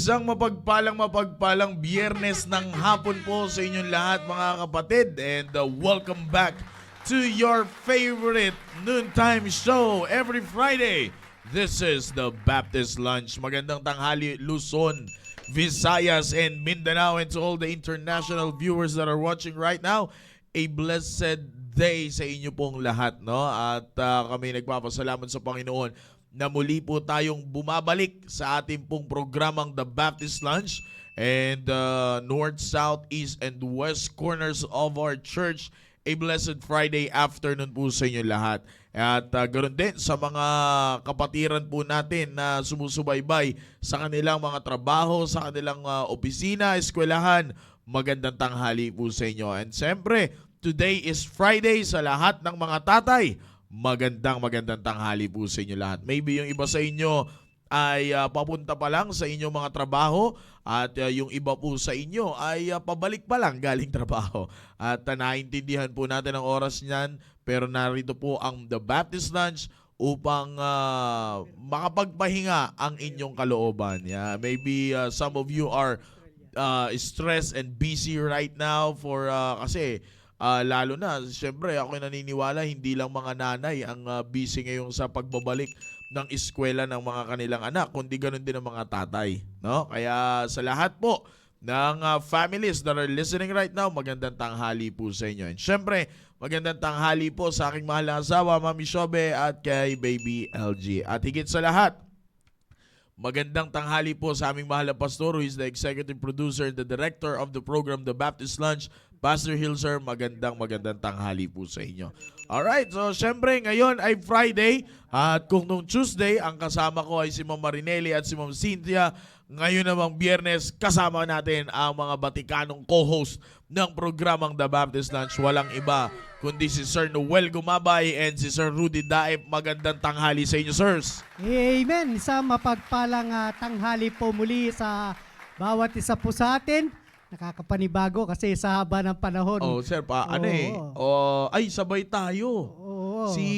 Isang mapagpalang biyernes ng hapon po sa inyong lahat mga kapatid, and welcome back to your favorite noontime show every Friday. This is the Baptist Lunch. Magandang tanghali Luzon, Visayas, and Mindanao, and to all the international viewers that are watching right now, a blessed day sa inyo pong lahat, no? At kami nagpapasalamat sa Panginoon na muli po tayong bumabalik sa ating pong programang The Baptist Lunch, and North, South, East, and West corners of our church. A blessed Friday afternoon po sa inyo lahat. At ganoon din sa mga kapatiran po natin na sumusubaybay sa kanilang mga trabaho, sa kanilang opisina, eskwelahan. Magandang tanghali po sa inyo. And siyempre, today is Friday sa lahat ng mga tatay. Magandang tanghali po sa inyo lahat. Maybe yung iba sa inyo ay papunta pa lang sa inyong mga trabaho, at yung iba po sa inyo ay pabalik pa lang galing trabaho. At naintindihan po natin ang oras niyan, pero narito po ang The Baptist Lunch upang makapagpahinga ang inyong kalooban. Yeah, maybe some of you are stressed and busy right now for kasi lalo na, siyempre, ako naniniwala hindi lang mga nanay ang busy ngayon sa pagbabalik ng eskwela ng mga kanilang anak, kundi ganun din ang mga tatay, no? Kaya sa lahat po ng families that are listening right now, magandang tanghali po sa inyo. And siyempre, magandang tanghali po sa aking mahal na asawa, Mami Shobe, at kay Baby LG. At higit sa lahat, magandang tanghali po sa aming mahal na pastor, who is the executive producer and the director of the program The Baptist Lunch, Pastor Hilser. Magandang tanghali po sa inyo. Alright, so syempre ngayon ay Friday, at kung nung Tuesday ang kasama ko ay si Ma'am Marinelli at si Ma'am Cynthia, ngayon namang Biyernes kasama natin ang mga Batikanong co-host ng programang The Baptist Lunch. Walang iba kundi si Sir Noel Gumabay and si Sir Rudy Daep. Magandang tanghali sa inyo, sirs. Amen. Isang mapagpalang tanghali po muli sa bawat isa po sa atin. Nakakapanibago kasi sa haba ng panahon. Oh, sir, ay sabay tayo. Oo. Si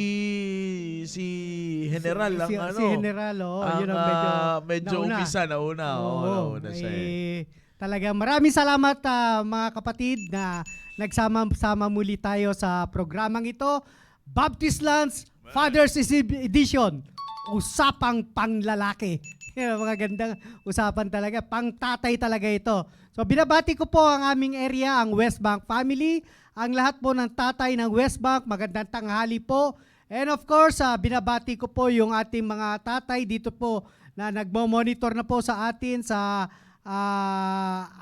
General lang Si General, yun ang medyo nauna. umpisa nauna. Nauna siya. Talaga maraming salamat mga kapatid na nagsama-sama muli tayo sa programang ito. Baptist Lunch Father's Edition. Usapang panglalaki. Mga gandang usapan talaga. Pang-tatay talaga ito. So binabati ko po ang aming area, ang West Bank family. Ang lahat po ng tatay ng West Bank, magandang tanghali po. And of course, binabati ko po yung ating mga tatay dito po na nagmo-monitor na po sa atin sa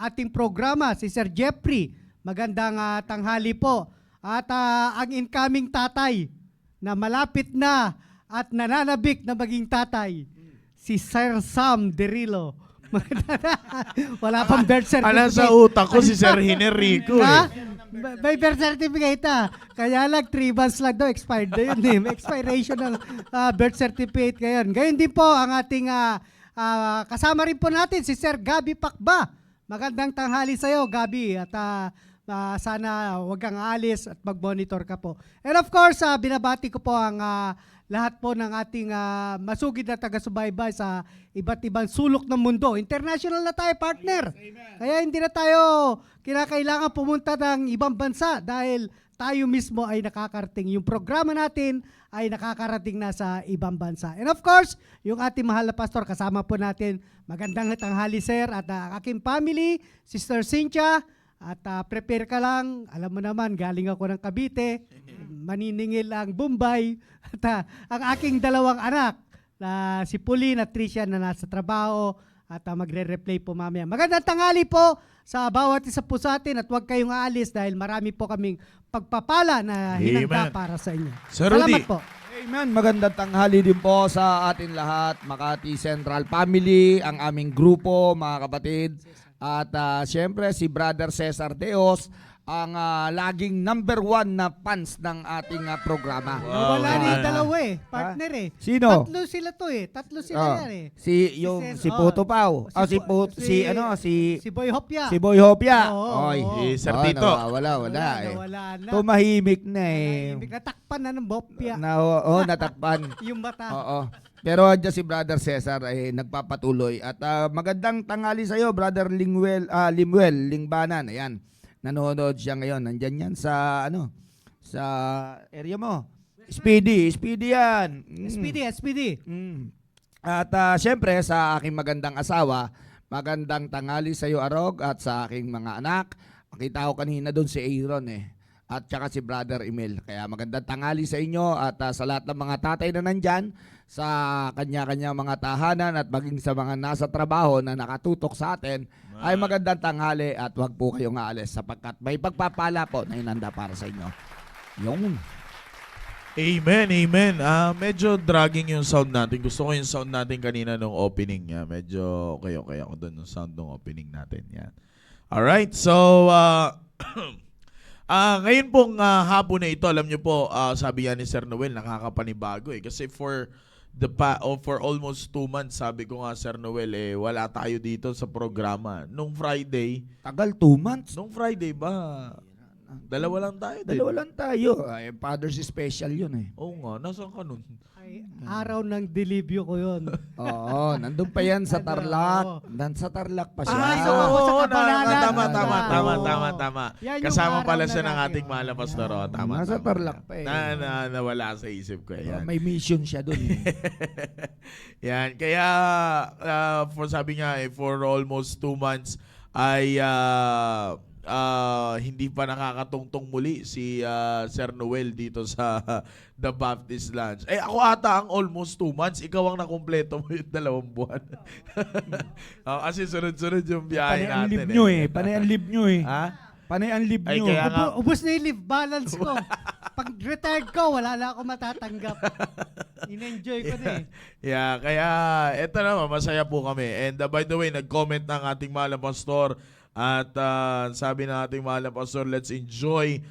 ating programa, si Sir Jeffrey. Magandang tanghali po. At ang incoming tatay na malapit na at nananabik na maging tatay, si Sir Sam Derilo. Wala pang birth certificate. Sa utak ko si Sir Henerico. May birth certificate Kaya lang 3 months lang daw expired na yun. May expiration ng birth certificate ngayon. Gayon din po ang ating kasama rin po natin si Sir Gabi Pakba. Magandang tanghali sa iyo, Gabi. At sana huwag kang alis at mag-monitor ka po. And of course, binabati ko po ang lahat po ng ating masugid na taga-subaybay sa iba't ibang sulok ng mundo. International na tayo, partner. Kaya hindi na tayo kinakailangan pumunta ng ibang bansa dahil tayo mismo ay nakakarating. Yung programa natin ay nakakarating na sa ibang bansa. And of course, yung ating mahal na pastor, kasama po natin. Magandang tanghali, sir, at aking family, Sister Cynthia. At prepare ka lang, alam mo naman, galing ako ng Cavite, maniningil ang Bombay, at ang aking dalawang anak, na si Pauline at Tricia na nasa trabaho, at magre-replay po mamaya. Magandang tanghali po sa bawat isa po sa atin, at huwag kayong aalis dahil marami po kaming pagpapala na hinanda para sa inyo. Sir Rudy. Salamat po. Amen. Magandang tanghali din po sa atin lahat, Makati Central Family, ang aming grupo, mga kapatid. At siyempre si Brother Cesar Deos, ang laging number 1 na fans ng ating programa. Wow, Wala na yung naman. dalawa partner Sino? Tatlo sila to Tatlo sila Oh, yan si Puto Pao. Si Boy Hopia. Si Boy Hopia. Oo, Oy. oo. Si Sir Tito. Wala Wala na. Tumahimik na eh. Natakpan na ng Hopia. Natakpan. Yung mata. Oo. Pero dyan si Brother Cesar ay nagpapatuloy. At magandang tanghali sa iyo, Brother Limuel Lingbanan. Ayan. Nanonood siya ngayon. Nandyan yan sa sa area mo. Speedy yan. SPD. At syempre sa aking magandang asawa, magandang tanghali sa iyo, Arog, at sa aking mga anak. Nakita ko kanina doon si Aaron at saka si Brother Emil. Kaya magandang tanghali sa inyo at sa lahat ng mga tatay na nandyan sa kanya-kanya mga tahanan at maging sa mga nasa trabaho na nakatutok sa atin ay magandang tanghali at wag po kayong aalis sapagkat may pagpapala po na inanda para sa inyo. Yung Amen, amen. Medyo dragging yung sound natin. Gusto ko yung sound natin kanina nung opening niya. Medyo okay ako doon yung sound nung opening natin. Yan. Alright, so ngayon pong hapon na ito, alam nyo po, sabi yan ni Sir Noel, nakakapanibago Kasi for almost 2 months, sabi ko nga Sir Noel, wala tayo dito sa programa. Nung Friday, tagal 2 months. nung Friday ba, dalawa lang tayo. Dalawa lang tayo. Ay, Father's Special yun Oo nga, nasaan ka nun? Ay, araw ng delibyo ko yun. Oo, nandun pa yan sa Oo. Tarlac. Sa Tarlac pa siya. Ay, ako sa Kabanalan. Tama. Yan yung Kasama araw pala na siya ng lagi. ating mahal na pastor. Tama. Nasa Tarlac pa Nawala sa isip ko. Yan. May mission siya doon. Yan. Kaya, sabi nga, for almost 2 months, ay hindi pa nakakatungtong muli si Sir Noel dito sa The Baptist Lounge. Ako ata ang almost 2 months. Ikaw ang nakumpleto mo yung 2 buwan. Kasi sunod-sunod yung biyahe Panay ang natin. live nyo Panay ang live nyo Ha? Panay ang live Ay, nyo. kaya nga. Ubus na yung leave balance ko. Pag retired ko, wala na ako matatanggap. In-enjoy ko na Yeah, kaya eto naman, masaya po kami. And by the way, nag-comment ng ating mahal na pastor at sabi ng ating mahal na pastor, let's enjoy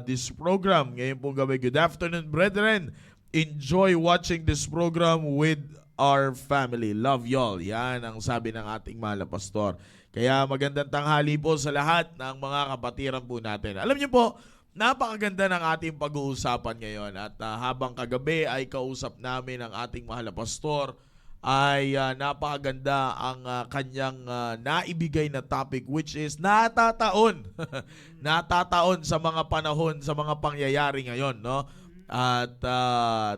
this program. Ngayon pong gabi, good afternoon, brethren. Enjoy watching this program with our family. Love y'all. Yan ang sabi ng ating mahal na pastor. Kaya magandang tanghali po sa lahat ng mga kapatiran po natin. Alam niyo po, napakaganda ng ating pag-uusapan ngayon. At habang kagabi ay kausap namin ang ating mahal na pastor, ay napakaganda ang kanyang naibigay na topic, which is natataon. Natataon sa mga panahon, sa mga pangyayari ngayon, no? At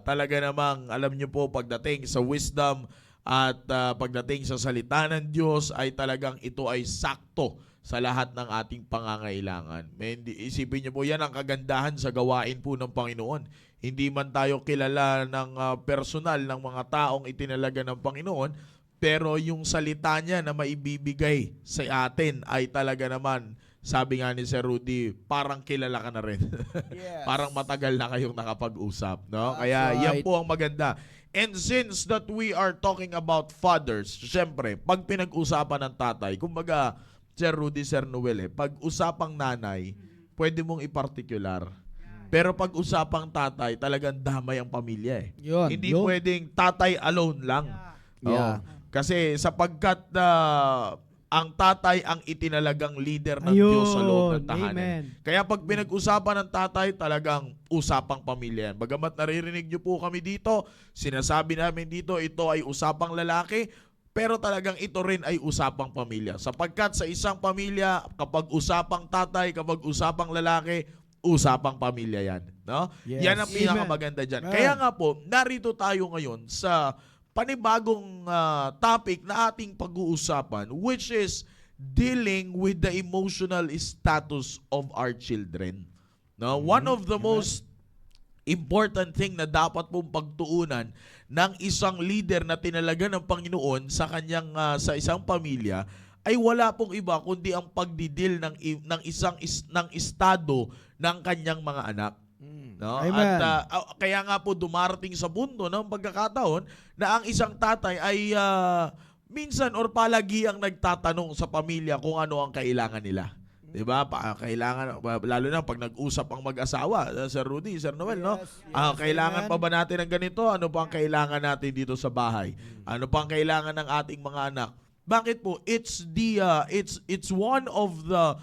talaga namang, alam niyo po, pagdating sa wisdom at pagdating sa salita ng Diyos, ay talagang ito ay sakto sa lahat ng ating pangangailangan. Isipin niyo po, yan ang kagandahan sa gawain po ng Panginoon. Hindi man tayo kilala ng personal ng mga taong itinalaga ng Panginoon, pero yung salita niya na maibibigay sa atin ay talaga naman, sabi nga ni Sir Rudy, parang kilala ka na rin. Yes. Parang matagal na kayong nakapag-usap, no? That's Kaya yan right. po ang maganda. And since that we are talking about fathers, syempre, pag pinag-usapan ng tatay, kumbaga, Sir Rudy, Sir Noel, pag usapang nanay, pwede mong i-particular. Pero pag usapang tatay, talagang damay ang pamilya Yun, Hindi yun. pwedeng tatay alone lang. Yeah. Kasi sapagkat ang tatay ang itinalagang leader ng Diyos sa loob ng tahanan. Amen. Kaya pag pinag-usapan ng tatay, talagang usapang pamilya yan. Bagamat naririnig niyo po kami dito, sinasabi namin dito, ito ay usapang lalaki, pero talagang ito rin ay usapang pamilya. Sapagkat sa isang pamilya, kapag usapang tatay, kapag usapang lalaki, usapang pamilya yan. No? Yes. Yan ang pinakamaganda dyan. Amen. Kaya nga po, narito tayo ngayon sa panibagong topic na ating pag-uusapan, which is dealing with the emotional status of our children. No? One of the most important thing na dapat pong pagtuunan ng isang leader na tinalaga ng Panginoon sa kanyang sa isang pamilya ay wala pong iba kundi ang pagdidil ng estado ng kanyang mga anak. No? Amen. At kaya nga po dumarating sa punto ng pagkakataon na ang isang tatay ay minsan or palagi ang nagtatanong sa pamilya kung ano ang kailangan nila. 'Di ba? Kailangan lalo na pag nag-usap ang mag-asawa, Sir Rudy, Sir Noel, no? Kailangan amen. pa ba natin ng ganito? Ano pa ang kailangan natin dito sa bahay? Ano pa ang kailangan ng ating mga anak? Bakit po? It's one of the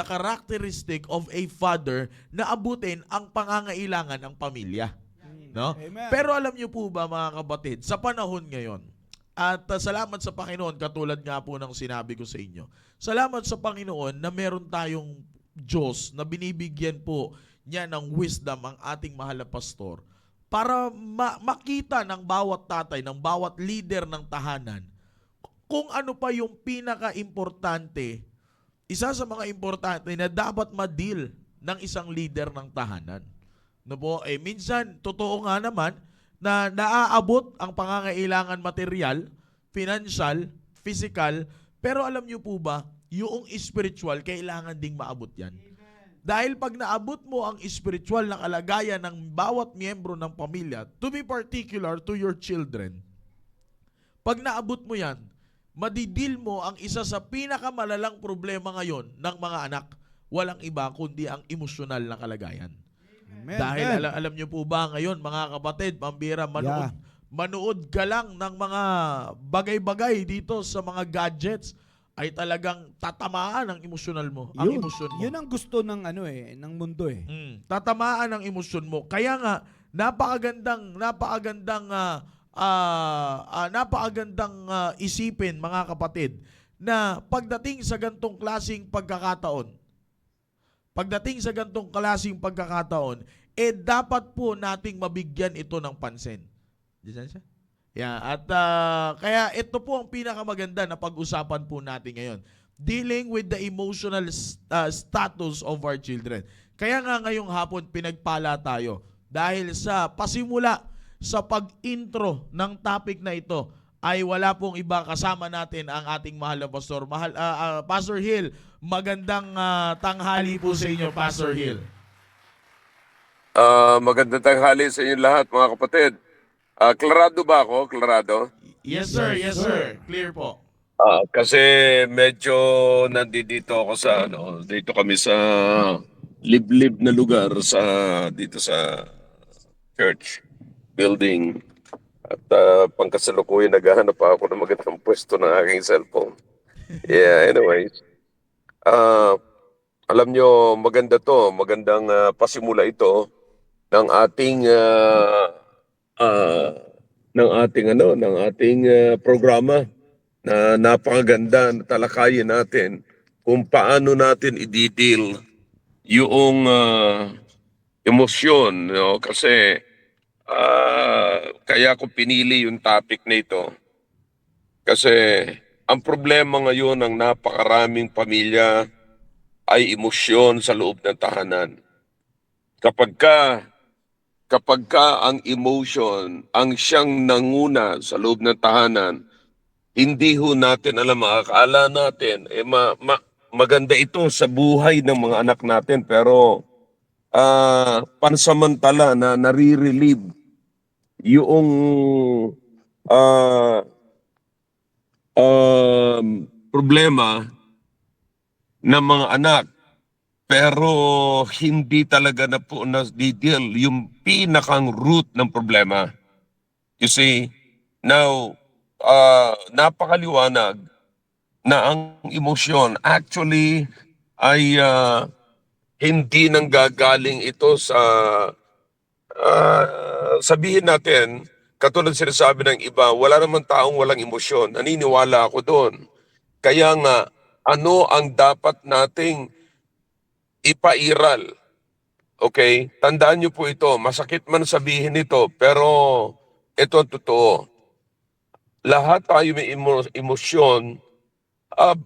characteristic of a father na abutin ang pangangailangan ng pamilya. No? Amen. Pero alam niyo po ba mga kapatid, sa panahon ngayon, at salamat sa Panginoon, katulad nga po ng sinabi ko sa inyo, salamat sa Panginoon na meron tayong Diyos na binibigyan po niya ng wisdom ang ating mahal na pastor para makita ng bawat tatay, ng bawat leader ng tahanan, kung ano pa yung pinaka-importante, isa sa mga importante na dapat ma-deal ng isang leader ng tahanan. No po, minsan, totoo nga naman na naaabot ang pangangailangan material, financial, physical, pero alam niyo po ba, yung spiritual, kailangan ding maabot yan. Dahil pag naabot mo ang spiritual na kalagayan ng bawat miyembro ng pamilya, to be particular to your children, pag naabot mo yan, madidil mo ang isa sa pinakamalalang problema ngayon ng mga anak, walang iba kundi ang emosyonal na kalagayan. Amen. Dahil Amen. alam niyo po ba ngayon, mga kapatid, pambira, manood ka lang ng mga bagay-bagay dito sa mga gadgets, ay talagang tatamaan ang emosyonal mo, ang emosyon mo. Yun ang gusto ng ng mundo eh. Tatamaan ang emosyon mo. Kaya nga, napakagandang isipin, mga kapatid, na pagdating sa gantong klaseng pagkakataon, dapat po nating mabigyan ito ng pansin. Diyan siya? Yeah, at kaya ito po ang pinakamaganda na pag-usapan po natin ngayon. Dealing with the emotional status of our children. Kaya nga ngayong hapon pinagpala tayo dahil sa pasimula sa pag-intro ng topic na ito ay wala pong iba, kasama natin ang ating mahal na pastor. Pastor Hill, magandang tanghali po sa inyo, Pastor Hill. Magandang tanghali sa inyo lahat, mga kapatid. Klarado ba ako? Klarado? Yes sir, yes sir. Clear po. Kasi medyo nandito ako sa dito kami sa liblib na lugar dito sa church building. At pangkasalukuyan naghahanap pa ako ng magandang pwesto ng aking cellphone. Yeah, anyways. Alam nyo, magandang pasimula ito ng ating programa na napakaganda na talakayin natin kung paano natin i-deal yung emosyon, kasi kaya ko pinili yung topic na ito kasi ang problema ngayon ng napakaraming pamilya ay emosyon sa loob ng tahanan. Kapag ka ang emotion ang siyang nanguna sa loob ng tahanan, hindi ho natin alam, makakaala natin, maganda ito sa buhay ng mga anak natin, pero pansamantala na nare-relieve yung problema ng mga anak. Pero hindi talaga na po na-deal yung pinakang root ng problema. You see, now, napakaliwanag na ang emosyon actually ay hindi nanggagaling ito sa sabihin natin, katulad sinasabi ng iba, wala naman taong walang emosyon. Naniniwala ako doon. Kaya nga, ano ang dapat nating ipairal? Okay? Tandaan niyo po ito. Masakit man sabihin ito, pero ito ang totoo. Lahat tayo may emosyon.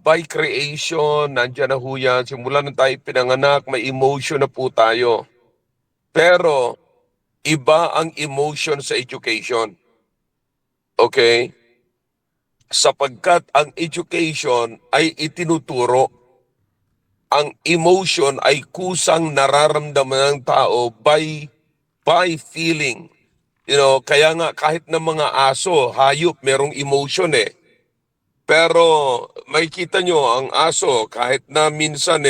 By creation, nandiyan na ho yan. Simula nung tayo pinanganak, may emotion na po tayo. Pero, iba ang emotion sa education. Okay? Sapagkat ang education ay itinuturo, ang emotion ay kusang nararamdaman ng tao by feeling. Kaya nga kahit ng mga aso, hayop, merong emotion eh. Pero makikita nyo ang aso kahit na minsan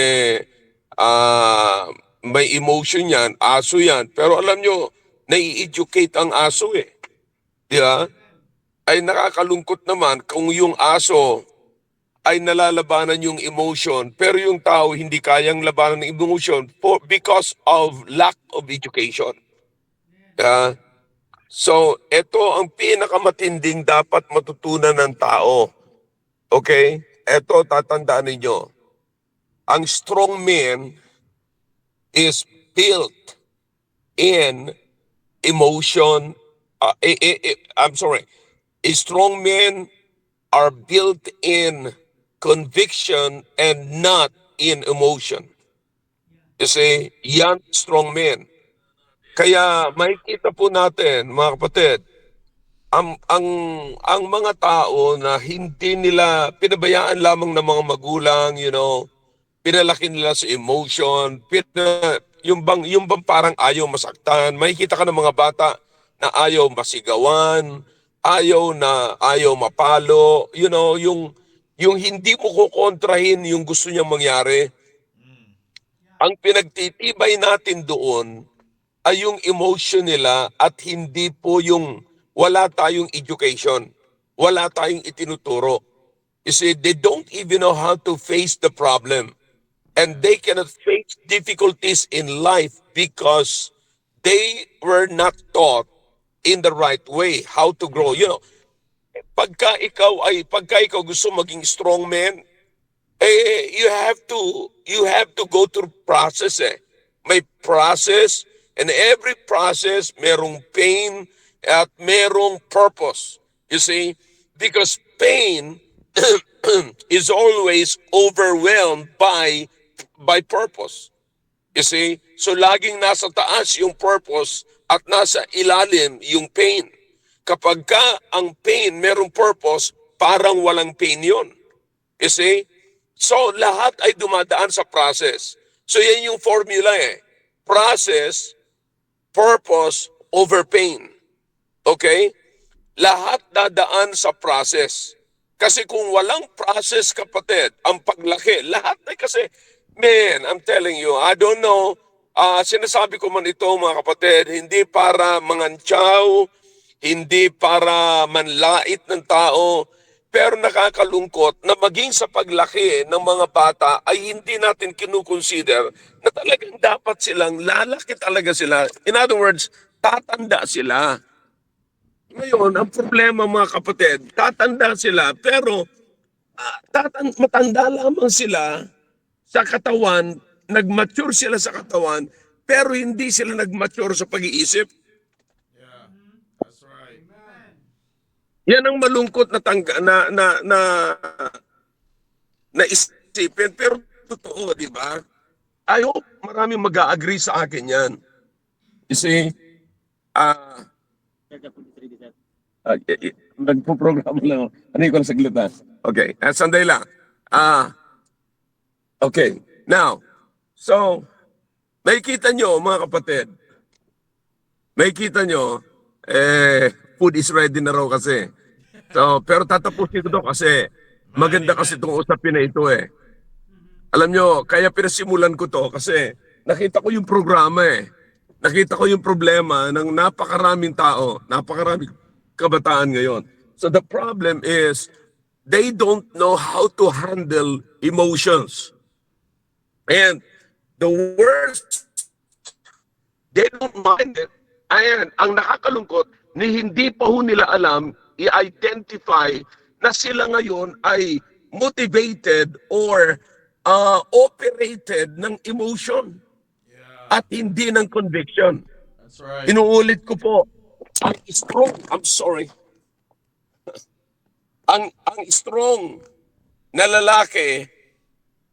may emotion yan, aso yan. Pero alam nyo, nai-educate ang aso eh. Di ba? Ay nakakalungkot naman kung yung aso ay nalalabanan yung emotion pero yung tao hindi kayang labanan ng emotion because of lack of education. Yeah. So, ito ang pinakamatinding dapat matutunan ng tao. Okay? Ito, tatandaan ninyo. Ang strong man is built in emotion. I'm sorry. A strong men are built in conviction and not in emotion. You see, yan strong men. Kaya makikita po natin, mga kapatid, ang mga tao na hindi nila pinabayaan lamang ng mga magulang, pinalaki nila sa emotion, yung bang parang ayaw masaktan. Makikita ka ng mga bata na ayaw masigawan, ayaw mapalo, yung hindi mo kukontrahin yung gusto niyang mangyari. Ang pinagtitibay natin doon ay yung emotion nila at hindi po yung wala tayong education, wala tayong itinuturo. You see, they don't even know how to face the problem. And they cannot face difficulties in life because they were not taught in the right way how to grow. Pagka ikaw gusto maging strong man, you have to go through process eh. May process, and every process merong pain at merong purpose. You see, because pain is always overwhelmed by purpose. You see, so laging nasa taas yung purpose at nasa ilalim yung pain. Kapag ka ang pain merong purpose, parang walang pain yun. You see? So, lahat ay dumadaan sa process. So, yan yung formula eh. Process, purpose, over pain. Okay? Lahat dadaan sa process. Kasi kung walang process, kapatid, ang paglaki, lahat ay kasi, man, I'm telling you, I don't know, sinasabi ko man ito mga kapatid, hindi para mangantsaw, hindi para manlait ng tao, pero nakakalungkot na maging sa paglaki ng mga bata ay hindi natin kinukonsider na talagang dapat silang lalaki talaga sila. In other words, tatanda sila. Ngayon, ang problema mga kapatid, tatanda sila pero matanda lamang sila sa katawan, nag-mature sila sa katawan, pero hindi sila nag-mature sa pag-iisip. Yeah, that's right. Yan ang malungkot na isipin, pero totoo, di ba? I hope maraming mag-agree sa akin yan. You see, nagpo-programa lang. Ano yung kung saglit na? Okay, sanday lang. Okay, now, so, nakikita nyo mga kapatid, food is ready na raw kasi. So, pero tatapusin ko to kasi maganda kasi itong usapin na ito eh. Alam nyo, kaya pinasimulan ko to kasi nakita ko yung programa eh. Nakita ko yung problema ng napakaraming tao, napakaraming kabataan ngayon. So the problem is, they don't know how to handle emotions. And the worst, they don't mind it. Ayan, ang nakakalungkot, ni hindi pa ho nila alam, i-identify na sila ngayon ay motivated or operated ng emotion at hindi ng conviction. That's right. Inuulit ko po, ang strong, I'm sorry, ang strong na lalaki,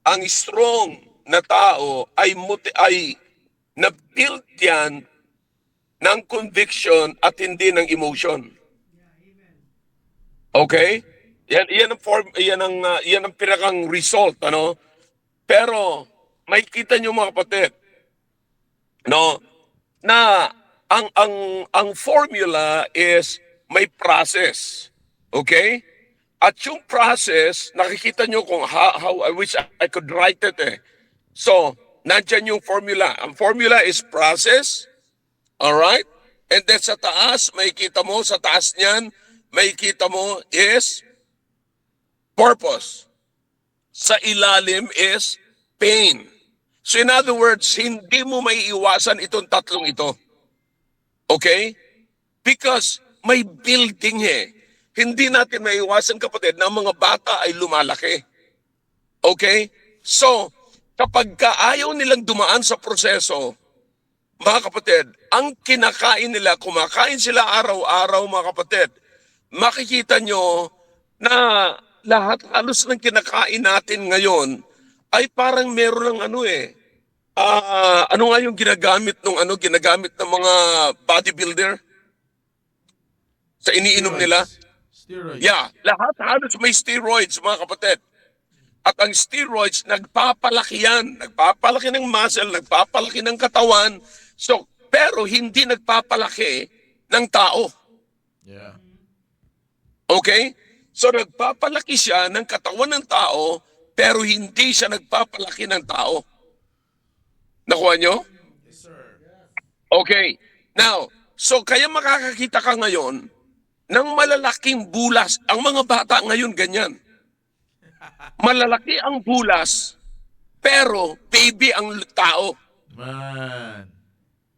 ang strong na tao ay na-build yan ng conviction at hindi ng emotion. Okay? Yan ang pinakang result, ano? Pero makikita niyo mga kapatid, no, na ang formula is may process. Okay? At yung process, nakikita nyo kung how I wish I could write it eh. So, nandyan yung formula. Ang formula is process, alright? And then sa taas, may kita mo, sa taas niyan, may kita mo is purpose. Sa ilalim is pain. So in other words, hindi mo may iwasan itong tatlong ito. Okay? Because may building eh. Hindi natin may iwasan, kapatid, na ang mga bata ay lumalaki. Okay? So, kapag ayaw nilang dumaan sa proseso, mga kapatid, ang kinakain nila, kumakain sila araw-araw, mga kapatid, makikita nyo na lahat halos ng kinakain natin ngayon ay parang meron ng ano nga yung ginagamit ng mga bodybuilder sa iniinom nila? Steroids. Yeah, lahat halos may steroids, mga kapatid. At ang steroids, nagpapalaki yan. Nagpapalaki ng muscle, nagpapalaki ng katawan. So, pero hindi nagpapalaki ng tao. Yeah. Okay? So, nagpapalaki siya ng katawan ng tao, pero hindi siya nagpapalaki ng tao. Nakuha nyo? Yes, sir. Okay. Now, so kaya makakakita ka ngayon ng malalaking bulas. Ang mga bata ngayon ganyan. Malalaki ang bulas, pero baby ang tao. Man.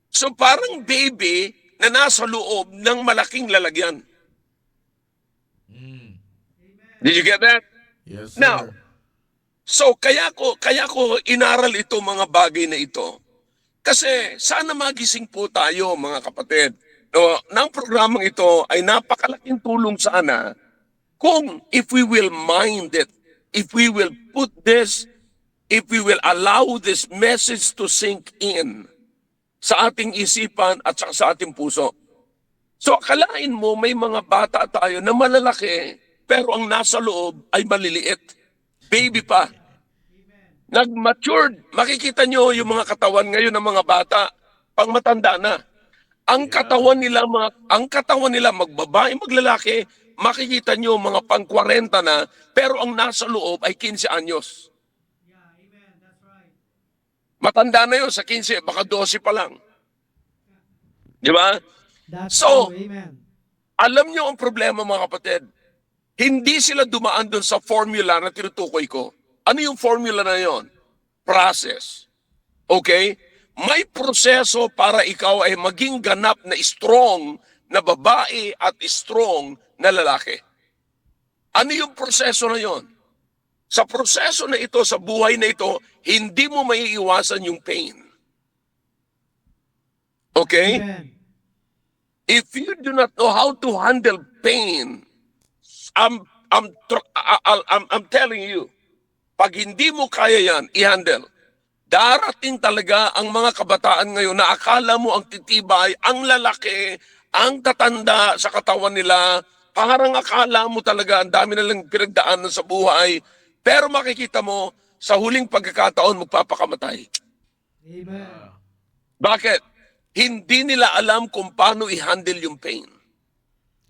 So parang baby na nasa loob ng malaking lalagyan. Mm. Did you get that? Yes, sir. Now, so kaya ko inaral ito, mga bagay na ito. Kasi sana magising po tayo, mga kapatid. No, ng programang ito ay napakalaking tulong sana kung if we will mind it, if we will put this, if we will allow this message to sink in sa ating isipan at saka sa ating puso. So akalain mo may mga bata tayo na malalaki pero ang nasa loob ay maliliit. Baby pa. Nag-matured. Makikita nyo yung mga katawan ngayon ng mga bata, pang matanda na. Ang katawan nila magbabae, maglalaki, makikita nyo mga pang 40 na, pero ang nasa loob ay 15 anyos. Matanda na yun sa 15, baka 12 pa lang. Di ba? That's So, true. Amen. alam nyo ang problema, mga kapatid. Hindi sila dumaan doon sa formula na tinutukoy ko. Ano yung formula na yon? Process. Okay? May proseso para ikaw ay maging ganap na strong na babae at strong na lalaki. Ano yung proseso na yon? Sa proseso na ito, sa buhay na ito, hindi mo maiiwasan yung pain. Okay? Amen. If you do not know how to handle pain, I'm telling you, pag hindi mo kaya yan, i-handle, darating talaga ang mga kabataan ngayon na akala mo ang titibay, ang lalaki, ang tatanda sa katawan nila, parang akala mo talaga ang dami nalang pinagdaanan sa buhay, pero makikita mo, sa huling pagkakataon, magpapakamatay. Amen. Bakit? Hindi nila alam kung paano i-handle yung pain.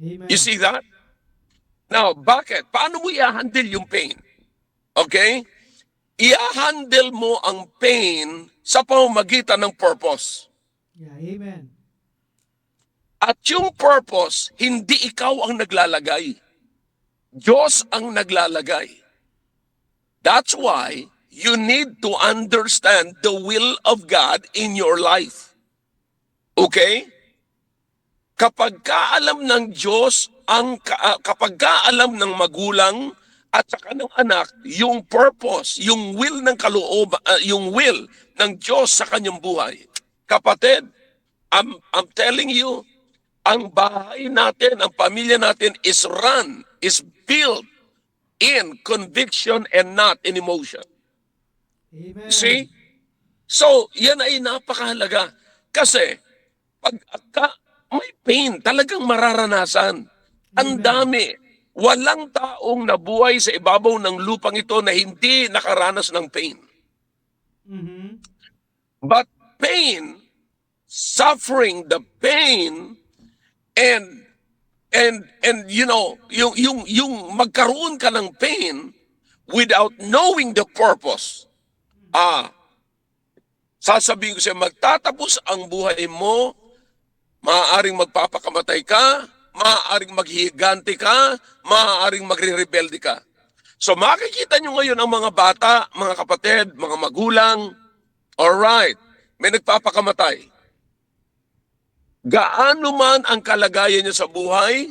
Amen. You see that? Now, bakit? Paano mo i-handle yung pain? Okay? I-handle mo ang pain sa pamamagitan ng purpose. Yeah, amen. At yung purpose, hindi ikaw ang naglalagay. Diyos ang naglalagay. That's why you need to understand the will of God in your life. Okay? Kapag kaalam ng Diyos, kapag kaalam ng magulang at saka ng anak, yung purpose, yung will ng kalooban, yung will ng Diyos sa kanyang buhay. Kapatid, I'm telling you, ang bahay natin, ang pamilya natin is built in conviction and not in emotion. Amen. See? So, yan ay napakahalaga. Kasi, pag may pain, talagang mararanasan. Ang dami. Walang taong nabuhay sa ibabaw ng lupang ito na hindi nakaranas ng pain. Mhm. But pain, suffering the pain, and And you know, yung magkaroon ka ng pain without knowing the purpose. Sasabihin ko sa'yo, magtatapos ang buhay mo, maaaring magpapakamatay ka, maaaring maghihiganti ka, maaaring magre-rebelde ka. So makikita nyo ngayon ang mga bata, mga kapatid, mga magulang, alright, may nagpapakamatay. Gaano man ang kalagayan niya sa buhay,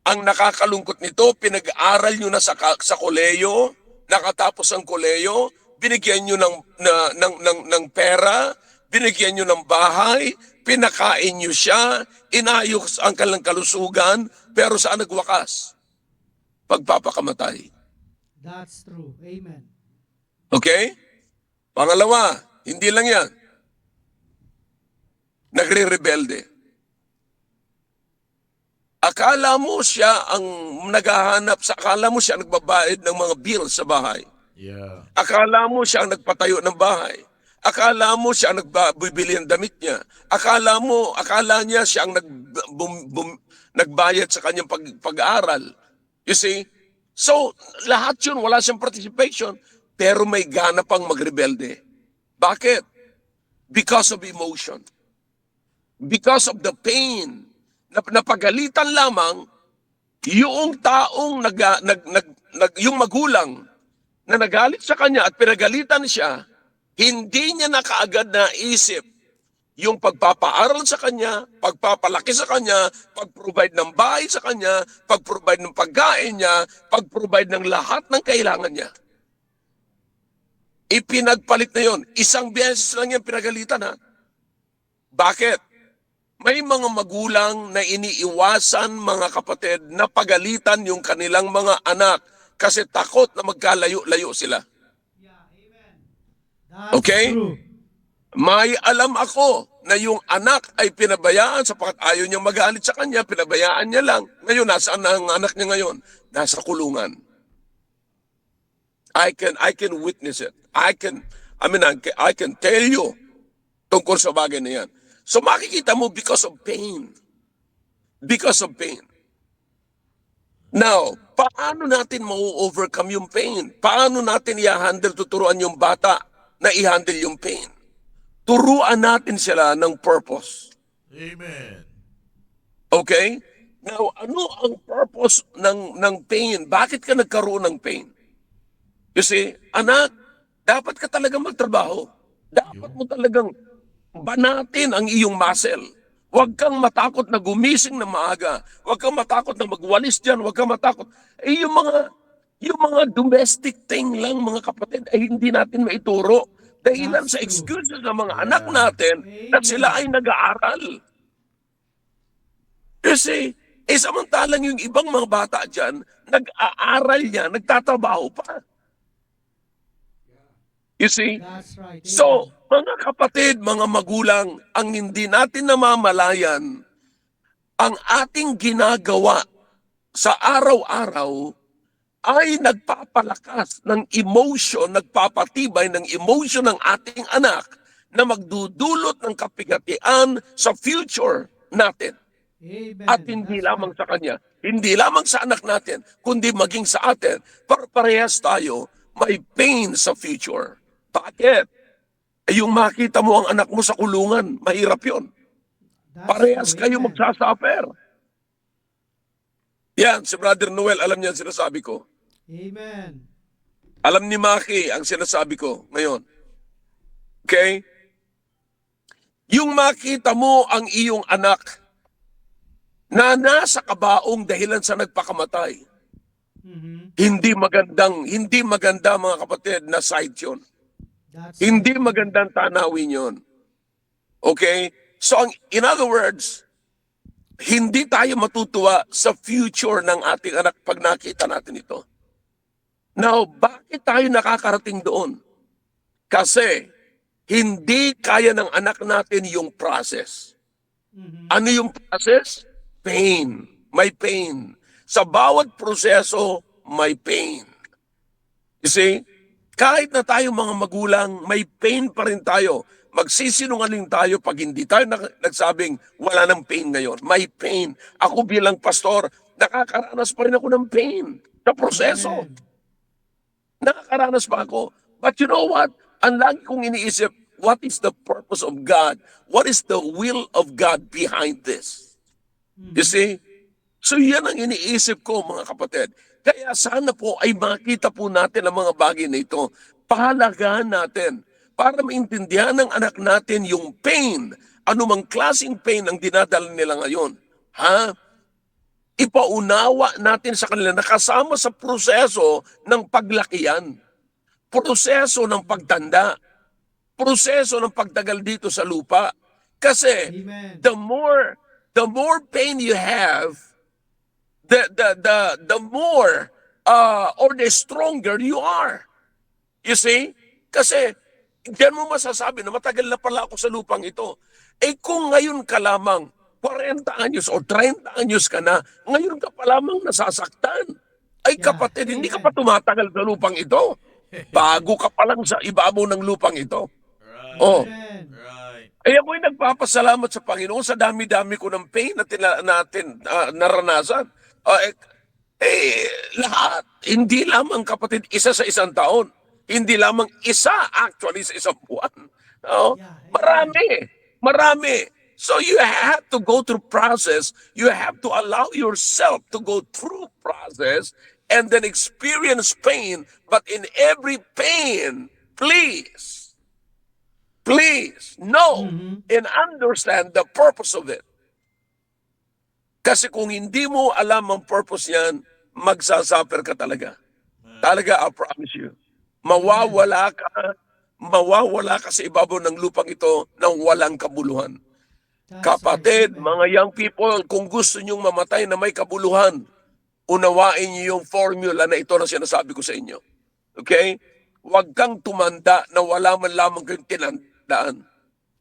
ang nakakalungkot nito, pinag-aral nyo na sa koleyo, nakatapos ang koleyo, binigyan nyo ng pera, binigyan nyo ng bahay, pinakain nyo siya, inayos ang kanilang kalusugan, pero saan nagwakas? Pagpapakamatay. That's true. Amen. Okay? Pangalawa, hindi lang yan. Nagre-rebelde. Akala mo siya ang akala mo siya ang nagbabayad ng mga bills sa bahay. Yeah. Akala mo siya ang nagpatayo ng bahay. Akala mo siya ang nagbibili ng damit niya. Akala niya siya ang nagbayad sa kanyang pag-aaral. You see? So, lahat yun, wala siyang participation, pero may gana pang magrebelde. Bakit? Because of emotion. Because of the pain. Napagalitan lamang yung taong yung magulang na nagalit sa kanya at pinagalitan siya, hindi niya na kaagad naisip yung pagpapaaral sa kanya, pagpapalaki sa kanya, pag-provide ng bahay sa kanya, pag-provide ng pagkain niya, pag-provide ng lahat ng kailangan niya. Ipinagpalit na yon. Isang beses lang yan pinagalitan, ha? Bakit? May mga magulang na iniiwasan, mga kapatid, na pagalitan yung kanilang mga anak kasi takot na magkalayo-layo sila. That's Okay? true. May alam ako na yung anak ay pinabayaan sapagkat ayaw niyang magalit sa kanya, pinabayaan niya lang. Ngayon, nasaan ang anak niya ngayon? Nasa kulungan. I can witness it. I can tell you tungkol sa bagay na yan. So makikita mo because of pain. Because of pain. Now, paano natin ma-overcome yung pain? Paano natin i-handle, tuturuan yung bata na i-handle yung pain? Turuan natin sila ng purpose. Amen. Okay? Now, ano ang purpose ng pain? Bakit ka nagkaroon ng pain? You see, anak, dapat ka talagang magtrabaho. Dapat mo talagang banatin ang iyong muscle. Huwag kang matakot na gumising na maaga. Huwag kang matakot na magwalis dyan. Huwag kang matakot. Yung mga domestic thing lang, mga kapatid, ay hindi natin maituro. Dahilan That's sa true. excuses ng mga anak natin na sila ay nag-aaral. Kasi, samantalang yung ibang mga bata dyan, nag-aaral niya, nagtatrabaho pa. You see? That's right. So, mga kapatid, mga magulang, ang hindi natin namamalayan, ang ating ginagawa sa araw-araw ay nagpapalakas ng emotion, nagpapatibay ng emotion ng ating anak na magdudulot ng kapigatian sa future natin. Amen. At hindi That's lamang right. sa kanya, hindi lamang sa anak natin, kundi maging sa atin, parehas tayo may pain sa future. Bakit? Yung makita mo ang anak mo sa kulungan, mahirap yun. That's Parehas true. kayo Amen. magsasuffer. Yan, si Brother Noel, alam niya ang sinasabi ko. Amen. Alam ni Maki ang sinasabi ko ngayon. Okay? Yung makita mo ang iyong anak na nasa kabaong dahilan sa nagpakamatay, Mhm. hindi maganda mga kapatid na sight yun. That's Hindi right. magandang tanawin yun. Okay? So, in other words, hindi tayo matutuwa sa future ng ating anak pag nakita natin ito. Now, bakit tayo nakakarating doon? Kasi, hindi kaya ng anak natin yung process. Mhm. Ano yung process? Pain. May pain. Sa bawat proseso, may pain. You see? Kahit na tayo mga magulang, may pain pa rin tayo. magsisinungaling tayo pag hindi tayo nagsabing wala ng pain ngayon. May pain. Ako bilang pastor, nakakaranas pa rin ako ng pain sa proseso. Amen. Nakakaranas pa ako. But you know what? Ang lagi kong iniisip, what is the purpose of God? What is the will of God behind this? You see? So yan ang iniisip ko, mga kapatid. Kaya sana po ay makita po natin ang mga bagay na ito. Pahalagahan natin para maintindihan ng anak natin yung pain, anumang klaseng pain ang dinadala nila ngayon. Ha? Ipaunawa natin sa kanila na kasama sa proseso ng paglakihan, proseso ng pagtanda, proseso ng pagtagal dito sa lupa. Kasi Amen. the more pain you have, the more or the stronger you are. You see? Kasi diyan mo masasabi na matagal na pala ako sa lupang ito. Eh kung ngayon ka lamang 40 anyos o 30 anyos ka na, ngayon ka pa lamang nasasaktan. Ay Yeah. kapatid, hindi ka pa tumatagal sa lupang ito. Bago ka pa lang sa ibabaw ng lupang ito. Right. Oh. Amen. Right. Eh ako'y nagpapasalamat sa Panginoon sa dami-dami ko ng pain na natin naranasan. Lahat, hindi lamang kapatid, isa sa isang taon. Hindi lamang isa actually sa isang buwan. No? Yeah, Marami. So you have to go through process. You have to allow yourself to go through process and then experience pain. But in every pain, please know and understand the purpose of it. Kasi kung hindi mo alam ang purpose yan, magsasuffer ka talaga. Talaga, I promise you. Mawawala ka sa ibabaw ng lupang ito nang walang kabuluhan. That's Kapatid, right. mga young people, kung gusto nyong mamatay na may kabuluhan, unawain niyo yung formula na ito na sinasabi ko sa inyo. Okay? Huwag kang tumanda na wala man lamang kayong tinandaan.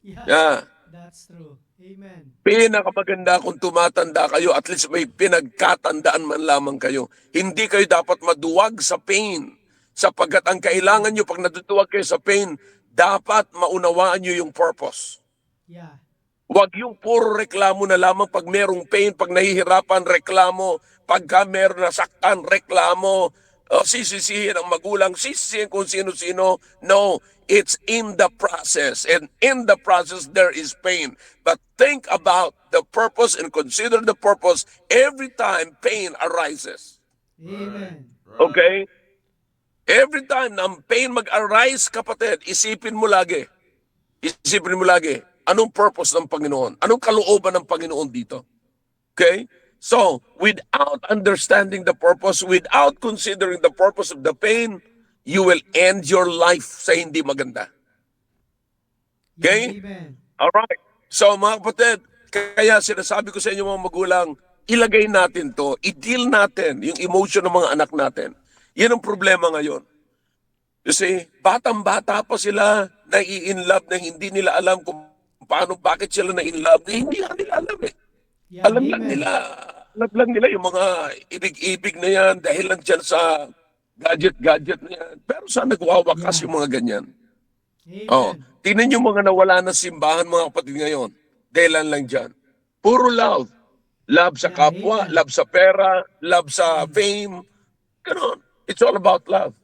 Yeah. Yeah. That's true. Amen. Pinakamaganda kung tumatanda kayo, at least may pinagkatandaan man lamang kayo. Hindi kayo dapat maduwag sa pain. Sapagkat ang kailangan nyo pag natutuwag kayo sa pain, dapat maunawaan nyo yung purpose. Yeah. Huwag yung puro reklamo na lamang pag merong pain, pag nahihirapan, reklamo. Pagka meron nasaktan, reklamo. Sisisihin ang magulang, sisisihin kung sino-sino. No, it's in the process. And in the process, there is pain. But think about the purpose and consider the purpose every time pain arises. Amen. Okay? Every time na ang pain mag-arise, kapatid, isipin mo lagi, anong purpose ng Panginoon? Anong kalooban ng Panginoon dito? Okay? So, without understanding the purpose, without considering the purpose of the pain, you will end your life sa hindi maganda. Okay? Amen. Alright. So, mga kapatid, kaya sinasabi ko sa inyo mga magulang, ilagay natin to, i-deal natin yung emotion ng mga anak natin. Yan ang problema ngayon. You see, batang-bata pa sila nai-inlove na hindi nila alam kung paano, bakit sila na-inlove, na hindi nila alam eh. Yeah, Alam lang nila yung mga ibig-ibig na yan dahil lang dyan sa gadget na yan. Pero saan nagwawakas yung mga ganyan? Amen. Oh, tingnan yung mga nawala na simbahan, mga kapatid ngayon. Dahilan lang dyan. Puro love. Love sa kapwa, Amen. love sa pera, love sa fame. Ganon. It's all about love.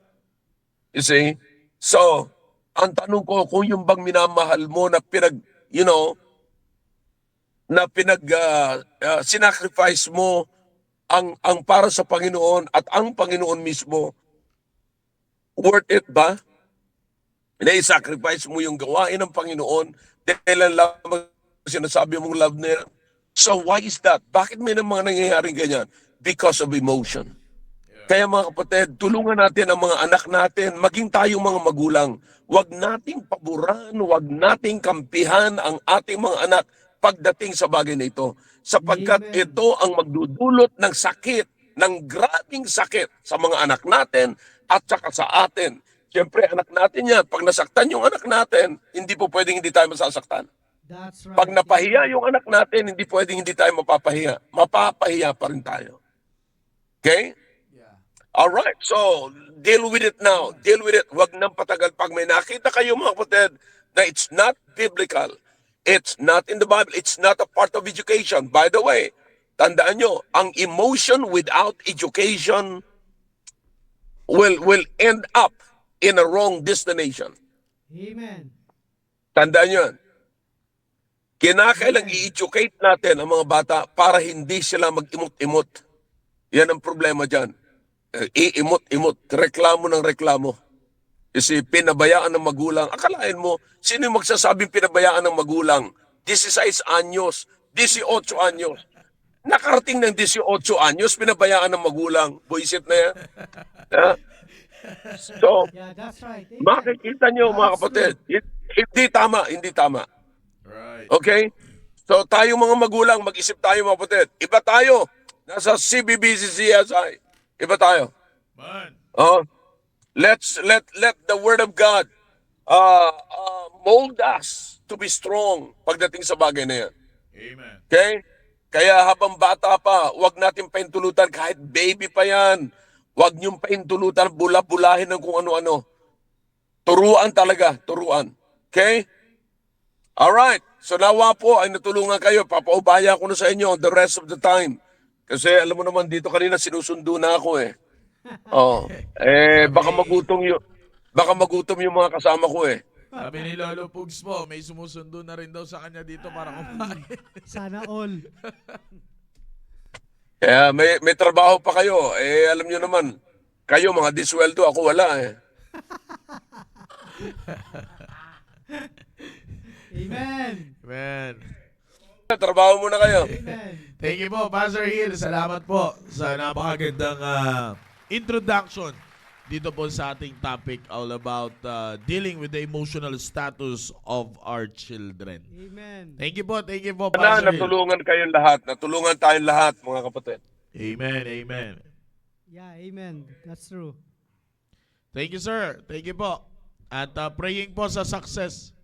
You see? So, ang tanong ko, kung yung bang minamahal mo na sinacrifice mo ang para sa Panginoon at ang Panginoon mismo, worth it ba? Na-sacrifice mo yung gawain ng Panginoon dahil lang sinasabi mong love na yan. So why is that? Bakit may mga nangyayaring ganyan? Because of emotion. Kaya mga kapatid, tulungan natin ang mga anak natin, maging tayong mga magulang. Huwag nating paboran, huwag nating kampihan ang ating mga anak pagdating sa bagay na ito. Sapagkat Amen. ito ang magdudulot ng sakit, ng grabing sakit sa mga anak natin at saka sa atin. Siyempre, anak natin yan. Pag nasaktan yung anak natin, hindi po pwedeng hindi tayo masasaktan. That's right. Pag napahiya yung anak natin, hindi pwedeng hindi tayo mapapahiya. Mapapahiya pa rin tayo. Okay? Alright, so deal with it now. Deal with it. Huwag nang patagal. Pag may nakita kayo mga kapatid na it's not biblical, it's not in the Bible, it's not a part of education. By the way, tandaan nyo, ang emotion without education will end up in a wrong destination. Amen. Tandaan nyo yan. Kinakailang i-educate natin ang mga bata para hindi sila mag-imot-imot. Yan ang problema dyan. Iimot-imot, reklamo ng reklamo. Kasi pinabayaan ng magulang. Akalain mo, sino yung magsasabing pinabayaan ng magulang? 16 anyos, 18 anyos. Nakarating ng 18 anyos, pinabayaan ng magulang. Buisit na yan. Ha? So, Yeah, that's right. Amen. makikita nyo mga kapatid, hindi tama, hindi tama. Right. Okay? So tayo mga magulang, mag-isip tayo mga kapatid. Iba tayo. Nasa CBBC-CSI. Iba tayo. Man. Oh, let the word of God mold us to be strong pagdating sa bagay na yan. Amen. Okay? Kaya habang bata pa, huwag natin paintulutan kahit baby pa yan. Huwag niyong paintulutan, bula-bulahin ng kung ano-ano. Turuan talaga, turuan. Okay? Alright. So nawa po ay natulungan kayo. Papaubaya ko na sa inyo the rest of the time. Kasi alam mo naman dito kanina sinusundo na ako eh. Oh. Baka magutom yung mga kasama ko eh. Sabi ni Lolo Pugs po, may sumusundo na rin daw sa kanya dito para kumain. Sana all. Kaya may trabaho pa kayo. Eh alam nyo naman, kayo mga disweldo, ako wala eh. Amen. Man. Trabaho muna kayo. Amen. Thank you po, Pastor Hill. Salamat po sa napakagandang introduction dito po sa ating topic all about dealing with the emotional status of our children. Amen. Thank you po, Sana Pastor Hill. natulungan kayong lahat. Natulungan tayong lahat, mga kapatid. Amen, amen. Yeah, amen. That's true. Thank you, sir. Thank you po. At praying po sa success.